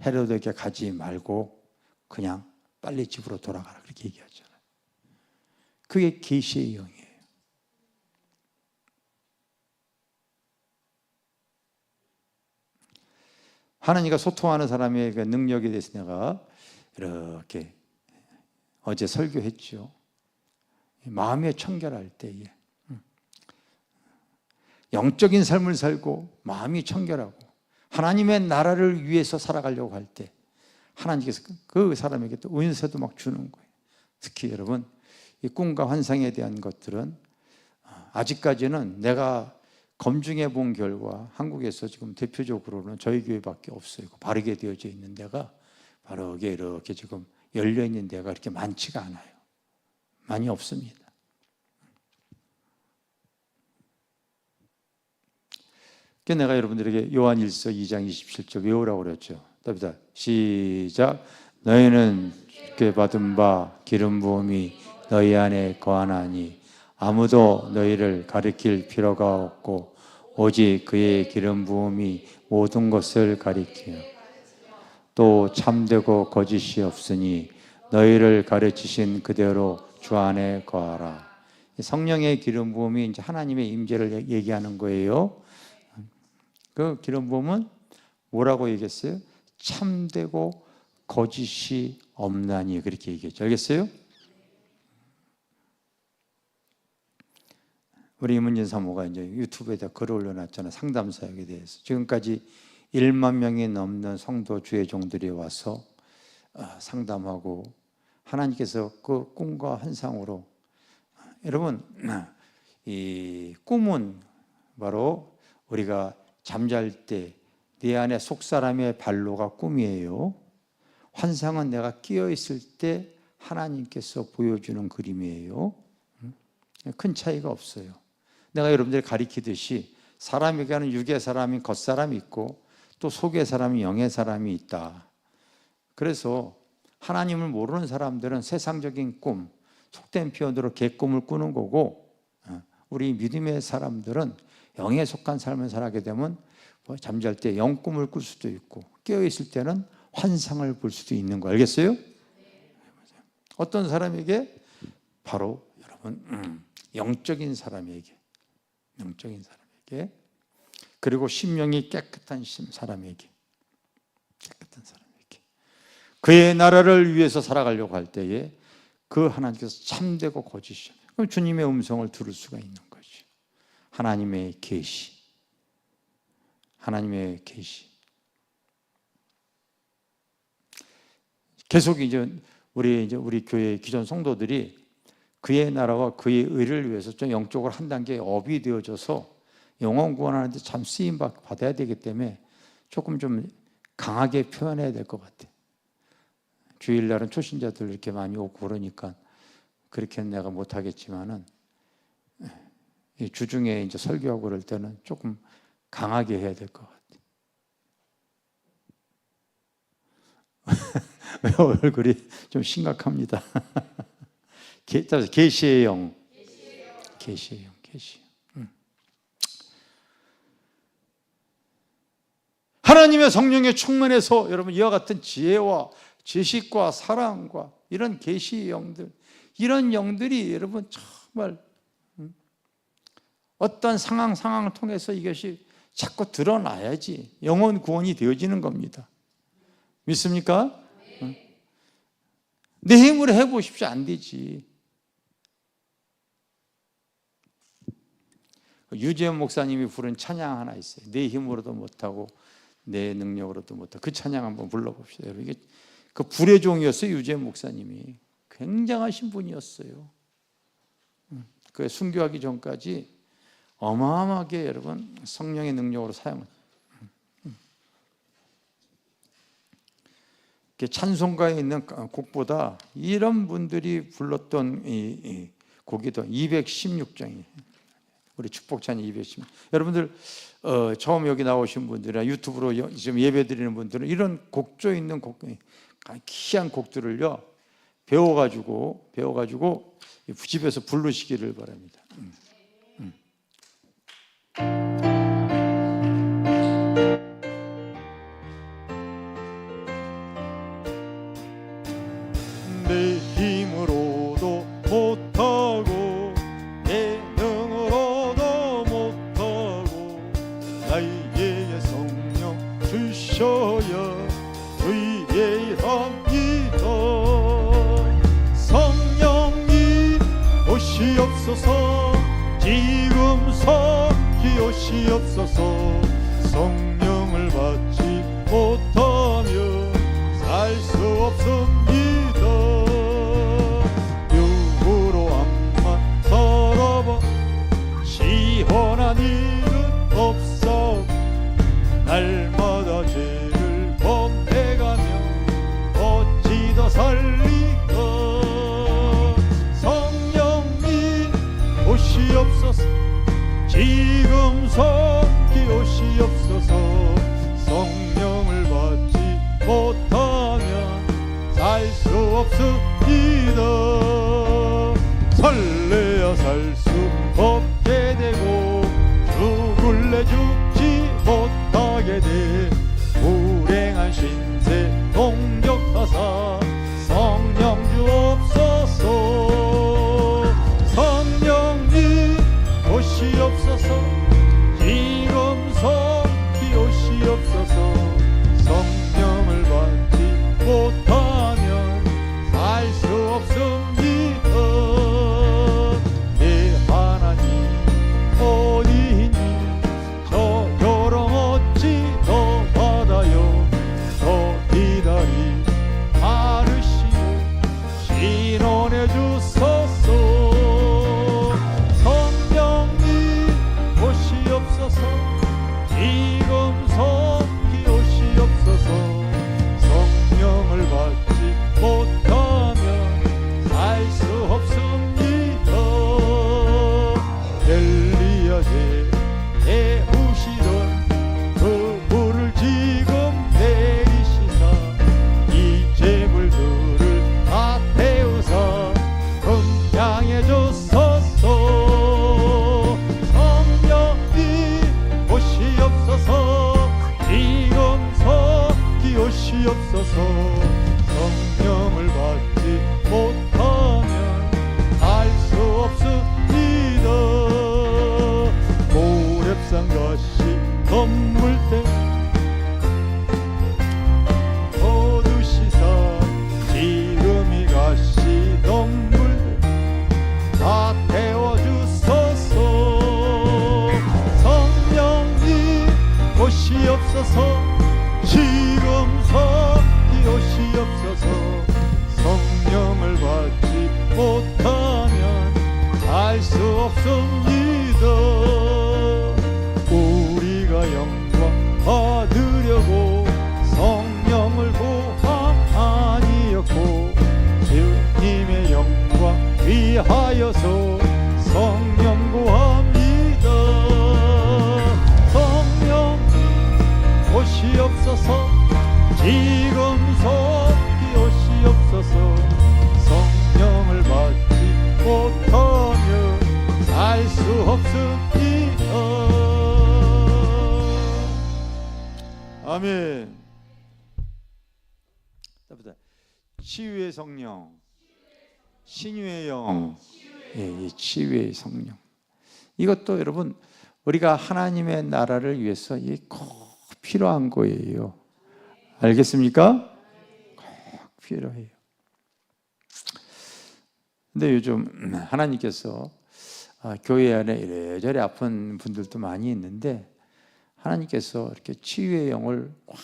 헤롯에게 가지 말고 그냥 빨리 집으로 돌아가라, 그렇게 얘기하잖아요. 그게 계시의 영이에요. 하나님과 소통하는 사람의 그 능력에 대해서 내가 이렇게 어제 설교했죠. 마음에 청결할 때에 영적인 삶을 살고 마음이 청결하고 하나님의 나라를 위해서 살아가려고 할 때 하나님께서 그 사람에게 또 은혜도 막 주는 거예요. 특히 여러분, 이 꿈과 환상에 대한 것들은 아직까지는 내가 검증해 본 결과 한국에서 지금 대표적으로는 저희 교회밖에 없어요. 바르게 되어져 있는 데가 바로 이렇게 지금 열려 있는 데가 그렇게 많지가 않아요. 많이 없습니다. 그래서 내가 여러분들에게 요한일서 2장 27절 외우라고 그랬죠. 답니다. 시작. 너희는 주께 받은 바 기름 부음이 너희 안에 거하나니 아무도 너희를 가리킬 필요가 없고 오직 그의 기름 부음이 모든 것을 가리키며 또 참되고 거짓이 없으니 너희를 가르치신 그대로 주 안에 거하라. 성령의 기름 부음이 이제 하나님의 임재를 얘기하는 거예요. 그 기름 부음은 뭐라고 얘기했어요? 참되고 거짓이 없나니, 그렇게 얘기했죠. 알겠어요? 우리 임은진 사모가 이제 유튜브에다 글을 올려놨잖아요. 상담 사역에 대해서. 지금까지 1만 명이 넘는 성도 주의 종들이 와서 상담하고 하나님께서 그 꿈과 환상으로, 여러분, 이 꿈은 바로 우리가 잠잘 때 내 안에 속사람의 발로가 꿈이에요. 환상은 내가 끼어 있을 때 하나님께서 보여주는 그림이에요. 큰 차이가 없어요. 내가 여러분들 가리키듯이 사람에게는 육의 사람이 겉사람이 있고 또 속의 사람이 영의 사람이 있다. 그래서 하나님을 모르는 사람들은 세상적인 꿈, 속된 표현으로 개꿈을 꾸는 거고, 우리 믿음의 사람들은 영에 속한 삶을 살게 되면 잠잘 때 영꿈을 꿀 수도 있고 깨어있을 때는 환상을 볼 수도 있는 거 알겠어요? 어떤 사람에게? 바로 여러분 영적인 사람에게, 그리고 심령이 깨끗한 사람에게, 그의 나라를 위해서 살아가려고 할 때에 그 하나님께서 참되고 거짓이, 그럼 주님의 음성을 들을 수가 있는 거죠. 하나님의 계시. 계속 이제 우리 교회 기존 성도들이 그의 나라와 그의 의를 위해서 좀 영적으로 한 단계 업이 되어져서 영혼 구원하는데 참 쓰임 받아야 되기 때문에 조금 좀 강하게 표현해야 될 것 같아. 주일날은 초신자들 이렇게 많이 오고 그러니까 그렇게는 내가 못하겠지만은 주중에 이제 설교하고 그럴 때는 조금 강하게 해야 될 것 같아. 얼굴이 좀 심각합니다. 계시의 영. 하나님의 성령에 충만해서 여러분 이와 같은 지혜와 지식과 사랑과 이런 계시의 영들, 이런 영들이 여러분 정말 어떤 상황을 통해서 이것이 자꾸 드러나야지 영혼 구원이 되어지는 겁니다. 믿습니까? 내 힘으로 해보십시오. 안 되지. 유재현 목사님이 부른 찬양 하나 있어요. 내 힘으로도 못하고 내 능력으로도 못하고. 그 찬양 한번 불러봅시다. 여러분, 이게 그 불의 종이었어요. 유재현 목사님이 굉장하신 분이었어요. 그 순교하기 전까지 어마어마하게 여러분 성령의 능력으로 사용을. 찬송가에 있는 곡보다 이런 분들이 불렀던 이 곡이 더 216장이에요. 우리 축복찬이 216. 여러분들 처음 여기 나오신 분들이나 유튜브로 지금 예배드리는 분들은 이런 곡조 있는 곡, 귀한 곡들을요 배워가지고 집에서 부르시기를 바랍니다. 내 힘으로도 못하고 내 능으로도 못하고 나에게 성령 주셔야 의뢰합니다. 성령이 오시옵소서. 지금 섬기옵시옵소서. 성령을 받지 못하면 살 수 없습니다. 육으로 암만 살아봐 시원한 일은 없어. 날마다 죄를 범해가며 어찌 더 살리까. 성령이 오시옵소서. 지금 섬기옵시옵소서. 성령을 받지 못하면 살 수 없습니다. 살래야 살 수 없게 되고 죽을래 죽지 못하게 돼. 불행한 신세 동력하사 성령 주옵소서. 성령님 오시옵소서. 지금 섬기옵시옵소서. 성령을 받지 못하면 살 수 없습니다. 내 하나님 어디 있니? 저 요령 어찌 더 받아요. 저 기다리 바르시고 신원해 주소서. 성령님 오시옵소서. 지금 섬기옵시옵소서. 성령을 받지 못하면 살 수 없습니다. 엘리야에 태우시던 그 불을 지금 내리시사 이 재물들을 다 태우사 금양해 주소서. 성령이 오시옵소서. 지금 섬기옵시옵소서. 성령을 받지 못하면 알 수 없습니다. 모렙산 가시 건물 때 거두시사 지금 이 가시 건물 다 태워주소서. 성령님 오시옵소서. 지금 섬기옵시옵소서. 성령을 받지 못하면 알 수 없습니다. 우리가 영광 받으려고 성령을 구함 아니었고 주님의 영광 위하여서 성령 구합니다. 성령님 오시옵소서. 지금 섬기옵시옵소서. 성령을 받지 못하면 알 수 없습니다. 아멘. 치유의 성령, 신유의 영, 예, 이 치유의 성령. 이것도 여러분 우리가 하나님의 나라를 위해서 꼭 필요한 거예요. 알겠습니까? 꼭 필요해요. 근데 요즘 하나님께서 교회 안에 이래저래 아픈 분들도 많이 있는데 하나님께서 이렇게 치유의 영을 확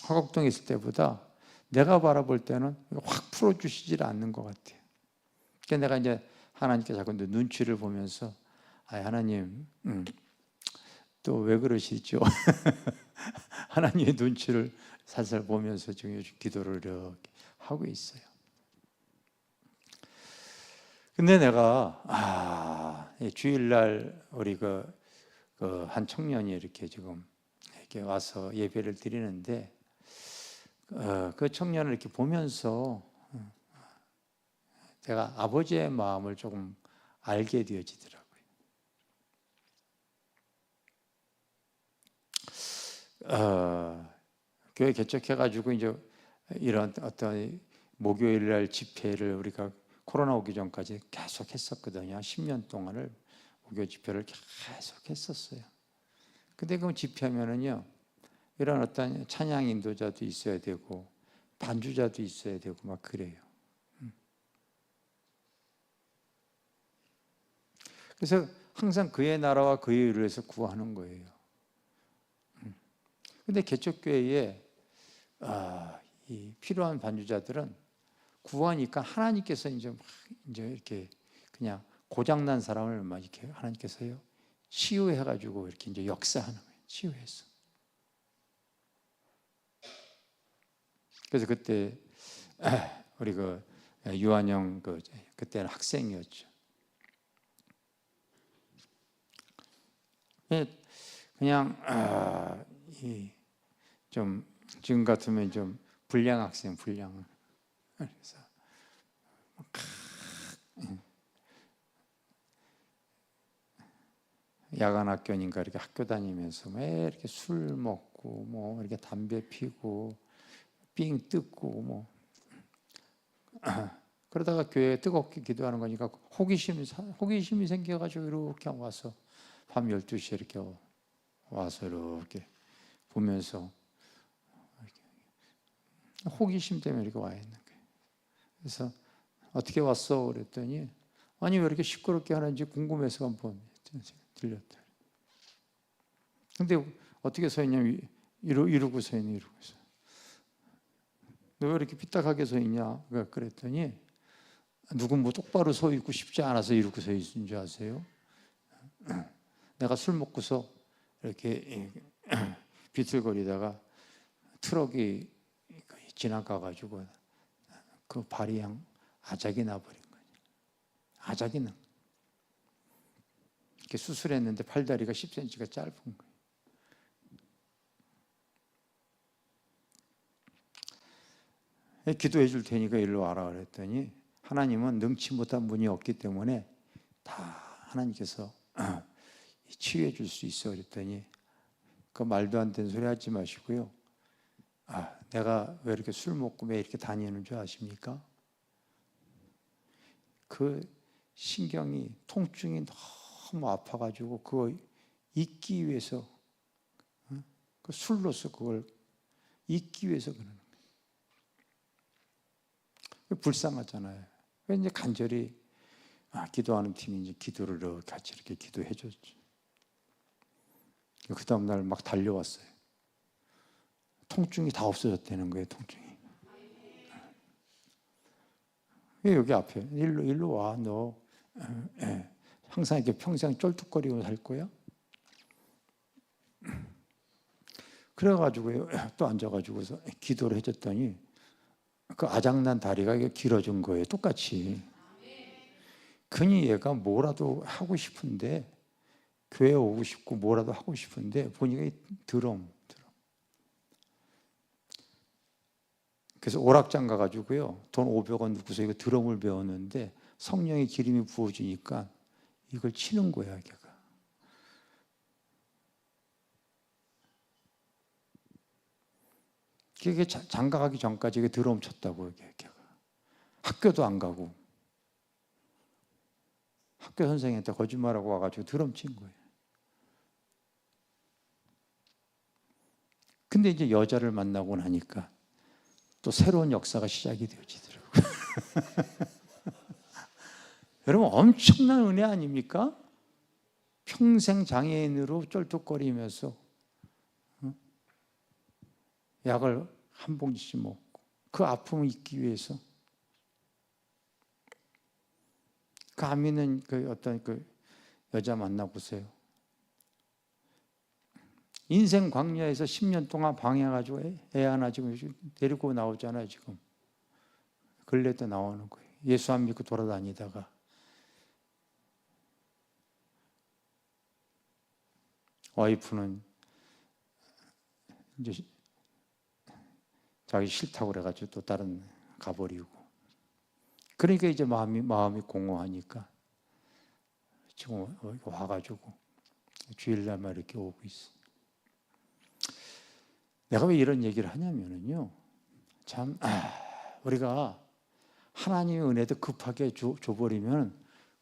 화곡동에 있을 때보다 내가 바라볼 때는 확 풀어주시질 않는 것 같아요. 그러니까 내가 이제 하나님께 자꾸 눈치를 보면서 하나님 또 왜 그러시죠? 하나님의 눈치를 살살 보면서 지금 요즘 기도를 이렇게 하고 있어요. 근데 내가 주일날 우리 한 청년이 이렇게 지금 이렇게 와서 예배를 드리는데 그 청년을 이렇게 보면서 제가 아버지의 마음을 조금 알게 되어지더라고요. 교회 개척해가지고 이제 이런 어떤 목요일날 집회를 우리가 코로나 오기 전까지 계속 했었거든요. 10년 동안을 목요 집회를 계속 했었어요. 근데 그 집회하면은요, 이런 어떤 찬양 인도자도 있어야 되고 반주자도 있어야 되고 막 그래요. 그래서 항상 그의 나라와 그의 의를 위해서 구하는 거예요. 근데 개척교회에 이 필요한 반주자들은 구하니까 하나님께서 이제 이렇게 그냥 고장난 사람을 막 이렇게 하나님께서요 치유해가지고 이렇게 이제 역사하는 거예요. 치유해서. 그래서 그때 우리 유한영 그때는 학생이었죠. 그냥 좀 지금 같으면 좀 불량 학생, 불량. 그래서 야간 학교니까 이렇게 학교 다니면서 매 이렇게 술 먹고 뭐 이렇게 담배 피고 삥 뜯고 뭐 그러다가 교회에 뜨겁게 기도하는 거니까 호기심이 생겨가지고 이렇게 와서 밤 12시에 이렇게 와서 이렇게 보면서 호기심 때문에 이렇게 와 있는 거예요. 그래서 어떻게 왔어? 그랬더니 아니 왜 이렇게 시끄럽게 하는지 궁금해서 한번 들렸다. 근데 어떻게 서 있냐면 이러고 서 있네, 이러고 있어. 너 왜 이렇게 삐딱하게 서 있냐? 그랬더니 누군 뭐 똑바로 서 있고 싶지 않아서 이러고 서 있는 줄 아세요? 내가 술 먹고서 이렇게 비틀거리다가 트럭이 지나가가지고 그 발이 그냥 아작이 나버린 거예요. 아작이 나. 이렇게 수술했는데 팔다리가 10cm가 짧은 거예요. 기도해 줄 테니까 일로 와라 그랬더니 하나님은 능치 못한 분이 없기 때문에 다 하나님께서 치유해 줄 수 있어 그랬더니 그 말도 안 되는 소리 하지 마시고요. 내가 왜 이렇게 술 먹고 왜 이렇게 다니는 줄 아십니까? 그 신경이 통증이 너무 아파가지고 그거 잊기 위해서 그 술로서 그걸 잊기 위해서 그러는 거예요. 불쌍하잖아요. 그래서 이제 간절히 기도하는 팀이 이제 기도를 같이 이렇게 기도해 줬죠. 그 다음 날 막 달려왔어요. 통증이 다 없어졌다는 거예요. 통증이. 왜 여기 앞에 일로 와. 너 항상 이렇게 평생 쩔뚝거리고 살 거야? 그래가지고요 또 앉아가지고서 기도를 해줬더니 그 아작난 다리가 길어진 거예요. 똑같이. 괜히 얘가 뭐라도 하고 싶은데 교회 오고 싶고 뭐라도 하고 싶은데 보니까 드럼. 그래서 오락장 가가지고요 돈 500원 넣고서 이거 드럼을 배웠는데 성령의 기름이 부어지니까 이걸 치는 거야 걔가. 그게 장가 가기 전까지 이게 드럼 쳤다고 이게 학교도 안 가고 학교 선생님한테 거짓말하고 와가지고 드럼 친 거예요. 근데 이제 여자를 만나고 나니까 또 새로운 역사가 시작이 되어지더라고요. 여러분 엄청난 은혜 아닙니까? 평생 장애인으로 쩔뚝거리면서 약을 한 봉지씩 먹고 그 아픔을 잊기 위해서 그 안 믿는 그 어떤 그 여자 만나보세요. 인생 광야에서 10년 동안 방해가지고 애 하나 지금 데리고 나오잖아요. 지금 근래도 나오는 거예요. 예수 안 믿고 돌아다니다가 와이프는 이제 자기 싫다고 그래가지고 또 다른 가버리고, 그러니까 이제 마음이 공허하니까 지금 와가지고 주일날만 이렇게 오고 있어. 내가 왜 이런 얘기를 하냐면은요, 참 우리가 하나님의 은혜도 급하게 줘버리면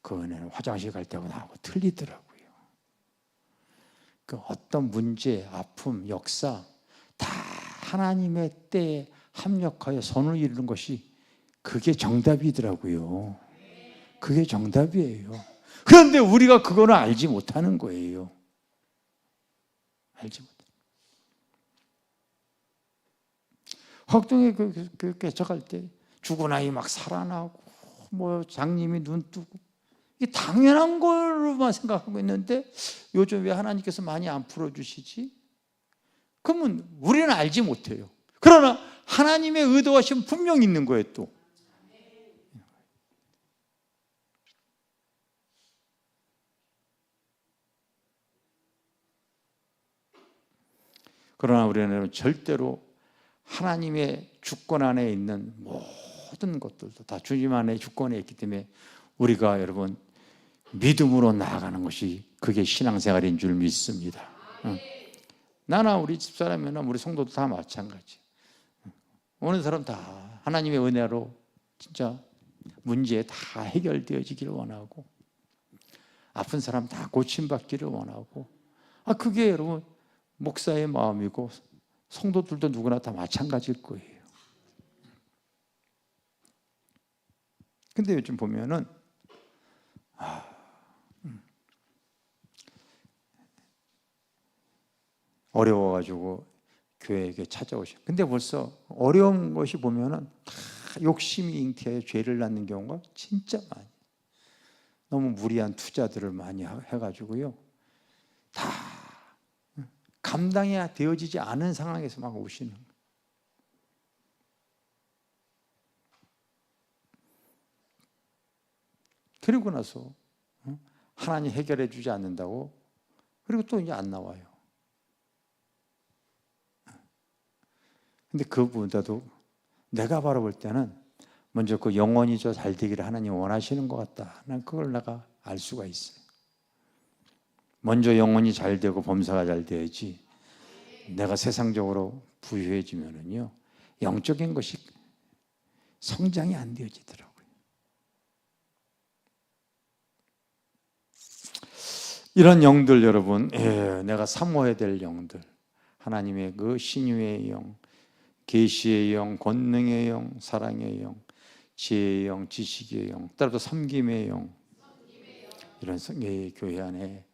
그 은혜는 화장실 갈 때하고 나하고 틀리더라고요. 그 어떤 문제, 아픔, 역사 다 하나님의 때에 합력하여 선을 이루는 것이 그게 정답이더라고요. 그게 정답이에요. 그런데 우리가 그거는 알지 못하는 거예요. 알지 못해. 확동에 그 개척할 때 죽은 아이 막 살아나고 뭐 장님이 눈 뜨고 이게 당연한 걸로만 생각하고 있는데 요즘 왜 하나님께서 많이 안 풀어주시지? 그러면 우리는 알지 못해요. 그러나 하나님의 의도하심 분명히 있는 거예요. 또 그러나 우리는 절대로 하나님의 주권 안에 있는 모든 것들도 다 주님 안에 주권에 있기 때문에 우리가 여러분 믿음으로 나아가는 것이 그게 신앙생활인 줄 믿습니다. 나나 우리 집사람이나 우리 성도도 다 마찬가지. 오는 사람 다 하나님의 은혜로 진짜 문제 다 해결되어지기를 원하고 아픈 사람 다 고침받기를 원하고 그게 여러분 목사의 마음이고 성도들도 누구나 다 마찬가지일 거예요. 근데 요즘 보면은 어려워가지고 교회에 찾아오셔. 근데 벌써 어려운 것이 보면은 다 욕심이 잉태해 죄를 낳는 경우가 진짜 많이. 너무 무리한 투자들을 많이 해가지고요. 다 감당이 되어지지 않은 상황에서 막 오시는 거예요. 그리고 나서 하나님 해결해 주지 않는다고 그리고 또 이제 안 나와요. 근데 그보다도 내가 바라볼 때는 먼저 그 영혼이 잘 되기를 하나님 원하시는 것 같다. 난 그걸 내가 알 수가 있어요. 먼저 영혼이 잘 되고 범사가 잘 돼야지 내가 세상적으로 부유해지면은요 영적인 것이 성장이 안 되어지더라고요. 이런 영들 여러분, 내가 사모해야 될 영들, 하나님의 그 신유의 영, 계시의 영, 권능의 영, 사랑의 영, 지혜의 영, 지식의 영, 따라서 섬김의 영, 이런 교회 안에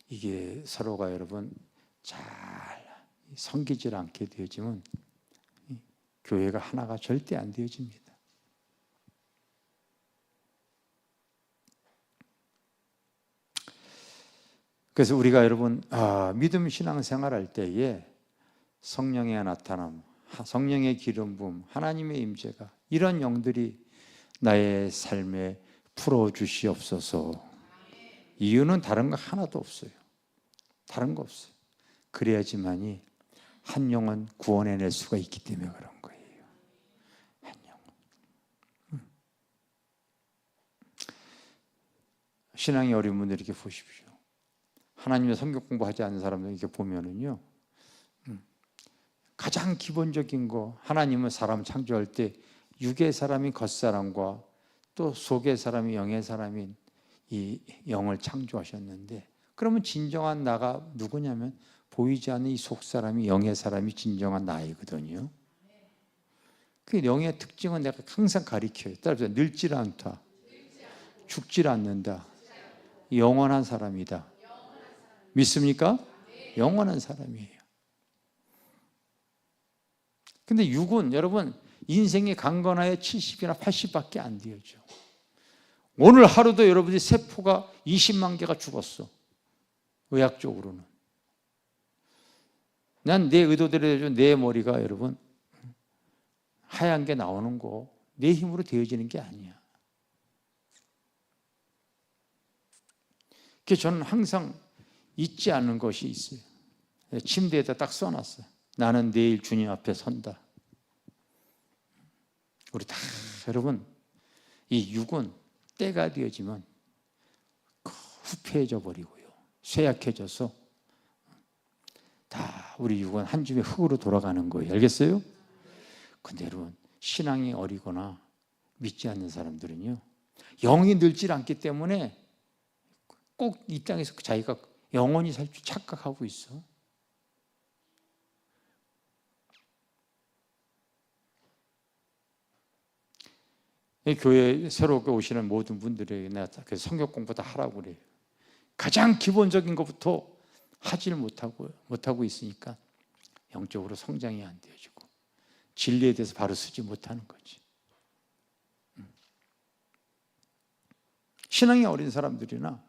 이게 서로가 여러분 잘 섬기질 않게 되어지면 교회가 하나가 절대 안 되어집니다. 그래서 우리가 여러분 믿음 신앙생활 할 때에 성령의 나타남, 성령의 기름 부음, 하나님의 임재가 이런 영들이 나의 삶에 풀어주시옵소서. 이유는 다른 거 하나도 없어요. 다른 거 없어요. 그래야지만이 한 영혼 구원해낼 수가 있기 때문에 그런 거예요. 한 영혼. 신앙이 어려운 분들 이렇게 보십시오. 하나님의 성경 공부하지 않는 사람들 이렇게 보면은요, 가장 기본적인 거, 하나님은 사람 창조할 때 육의 사람이 겉사람과 또 속의 사람이 영의 사람인 이 영을 창조하셨는데, 그러면 진정한 나가 누구냐면 보이지 않는 이 속사람이, 영의 사람이 진정한 나이거든요. 그 영의 특징은 내가 항상 가리켜요. 따라서 늙질 않다, 죽질 않는다, 영원한 사람이다. 믿습니까? 영원한 사람이에요. 근데 육은 여러분 인생의 강건하에 70이나 80밖에 안 되죠. 오늘 하루도 여러분이 세포가 20만 개가 죽었어. 의학적으로는. 난 내 의도대로 내 머리가 여러분 하얀 게 나오는 거 내 힘으로 되어지는 게 아니야. 그래서 저는 항상 잊지 않는 것이 있어요. 침대에다 딱 써놨어요. 나는 내일 주님 앞에 선다. 우리 다 여러분 이 육은 때가 되어지면 후패해져 버리고요, 쇠약해져서 다 우리 육은 한 줌의 흙으로 돌아가는 거예요. 알겠어요? 근데 여러분 신앙이 어리거나 믿지 않는 사람들은요, 영이 늙질 않기 때문에 꼭 이 땅에서 자기가 영원히 살 줄 착각하고 있어. 교회에 새롭게 오시는 모든 분들에게 내가 성경 공부 다 하라고 그래요. 가장 기본적인 것부터 하지를 못하고 있으니까 영적으로 성장이 안 되어지고 진리에 대해서 바로 쓰지 못하는 거지. 신앙이 어린 사람들이나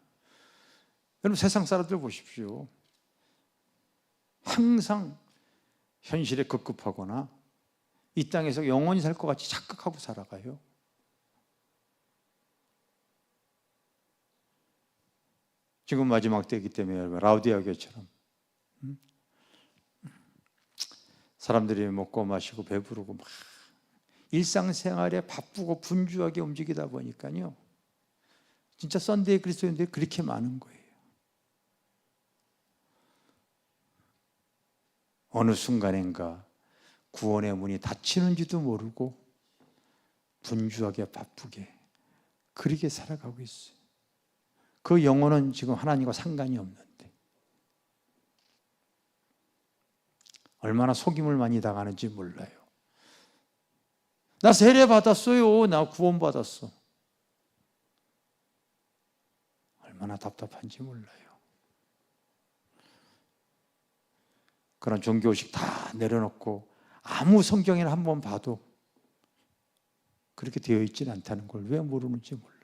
여러분 세상 사람들 보십시오. 항상 현실에 급급하거나 이 땅에서 영원히 살 것 같이 착각하고 살아가요. 지금 마지막 때이기 때문에 여러분 라우디아 교회처럼 사람들이 먹고 마시고 배부르고 막 일상생활에 바쁘고 분주하게 움직이다 보니까요, 진짜 썬데이 그리스도인들이 그렇게 많은 거예요. 어느 순간인가 구원의 문이 닫히는지도 모르고 분주하게 바쁘게 그렇게 살아가고 있어요. 그 영혼은 지금 하나님과 상관이 없는데 얼마나 속임을 많이 당하는지 몰라요. 나 세례 받았어요. 나 구원 받았어. 얼마나 답답한지 몰라요. 그런 종교의식 다 내려놓고 아무 성경이나 한번 봐도 그렇게 되어 있지는 않다는 걸 왜 모르는지 몰라요.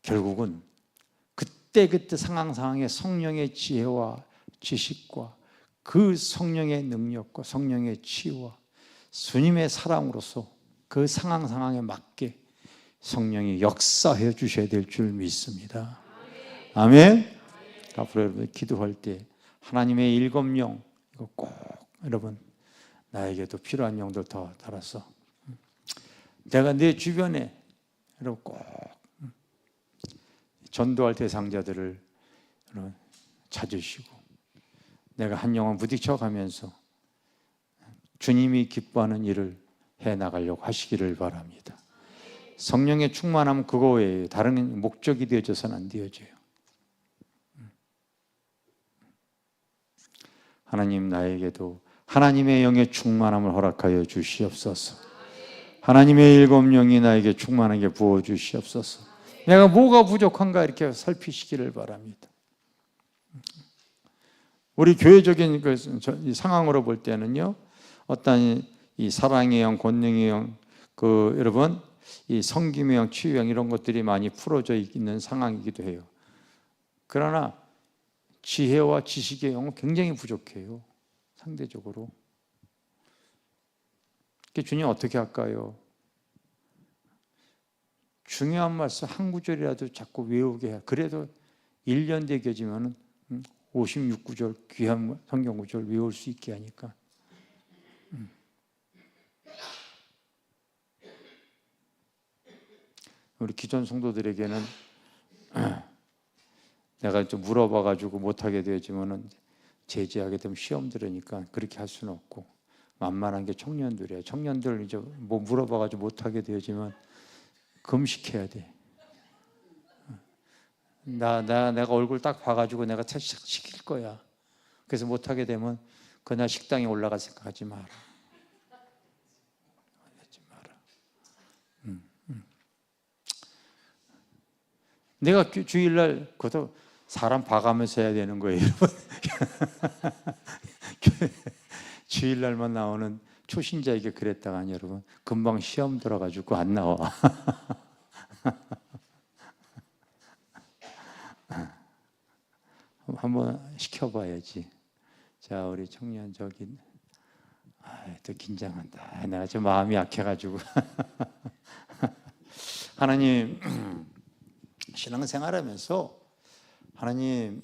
결국은 그때그때 상황에 성령의 지혜와 지식과 그 성령의 능력과 성령의 치유와 주님의 사랑으로서 그 상황에 맞게 성령이 역사해 주셔야 될 줄 믿습니다. 아멘. 앞으로 여러분 기도할 때 하나님의 일곱 영, 이거 꼭 여러분 나에게도 필요한 영들 더 달아서 내가 내 주변에 여러분 꼭 전도할 대상자들을 찾으시고 내가 한 영혼 부딪혀 가면서 주님이 기뻐하는 일을 해나가려고 하시기를 바랍니다. 성령의 충만함은 그거 외에 다른 목적이 되어져서는 안 되어져요. 하나님 나에게도 하나님의 영의 충만함을 허락하여 주시옵소서. 하나님의 일곱 영이 나에게 충만하게 부어주시옵소서. 내가 뭐가 부족한가 이렇게 살피시기를 바랍니다. 우리 교회적인 그 상황으로 볼 때는요, 어떤 이 사랑의 영, 권능의 영, 그 여러분 이 성김의 영, 치유의 영 이런 것들이 많이 풀어져 있는 상황이기도 해요. 그러나 지혜와 지식의 영은 굉장히 부족해요. 상대적으로. 주님 어떻게 할까요? 중요한 말씀 한 구절이라도 자꾸 외우게 해. 그래도 1년 되겨지면 56구절 귀한 성경 구절 외울 수 있게 하니까. 우리 기존 성도들에게는 내가 좀 물어봐가지고 못하게 되지만은 제지하게 되면 시험 들으니까 그렇게 할 수는 없고, 만만한 게 청년들이야. 청년들 이제 뭐 물어봐가지고 못하게 되지만 금식해야 돼. 내가 얼굴 딱 봐가지고 내가 시킬 거야. 그래서 못하게 되면 그날 식당에 올라갈 생각하지 마라. 하지 마라. 내가 주일날 그것도 사람 봐가면서 해야 되는 거예요, 여러분. 주일날만 나오는 초신자에게 그랬다가니 여러분 금방 시험 들어가지고 안 나와. 한번 시켜봐야지. 자, 우리 청년 저기 또 긴장한다. 내가 좀 마음이 약해가지고. 하나님, 신앙생활하면서 하나님,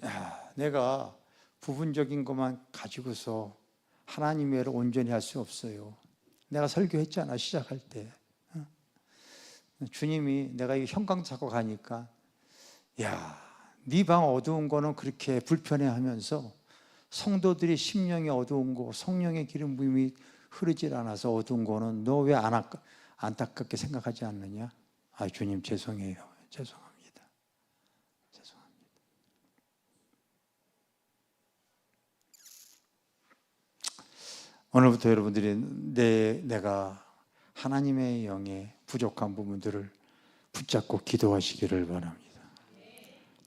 내가 부분적인 것만 가지고서 하나님의 일을 온전히 할 수 없어요. 내가 설교했잖아, 시작할 때. 주님이 내가 이 형광 차고 가니까, 야, 네 방 어두운 거는 그렇게 불편해하면서 성도들이 심령이 어두운 거, 성령의 기름 부음이 흐르질 않아서 어두운 거는 너 왜 안타깝게 생각하지 않느냐? 아, 주님 죄송해요. 죄송합니다. 죄송합니다. 오늘부터 여러분들이 내가 하나님의 영의 부족한 부분들을 붙잡고 기도하시기를 바랍니다.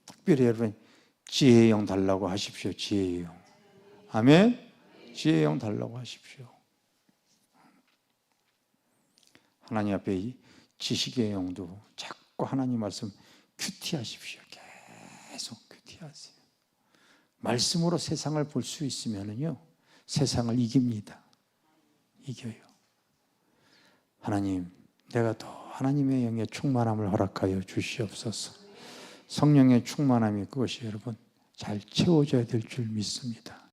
특별히 여러분 지혜의 영 달라고 하십시오. 지혜의 영. 아멘. 지혜의 영 달라고 하십시오. 하나님 앞에 이 지식의 영도 자꾸 하나님 말씀 큐티하십시오. 계속 큐티하세요. 말씀으로 세상을 볼 수 있으면은요, 세상을 이깁니다. 이겨요. 하나님, 내가 더 하나님의 영의 충만함을 허락하여 주시옵소서. 성령의 충만함이 그것이 여러분 잘 채워져야 될 줄 믿습니다.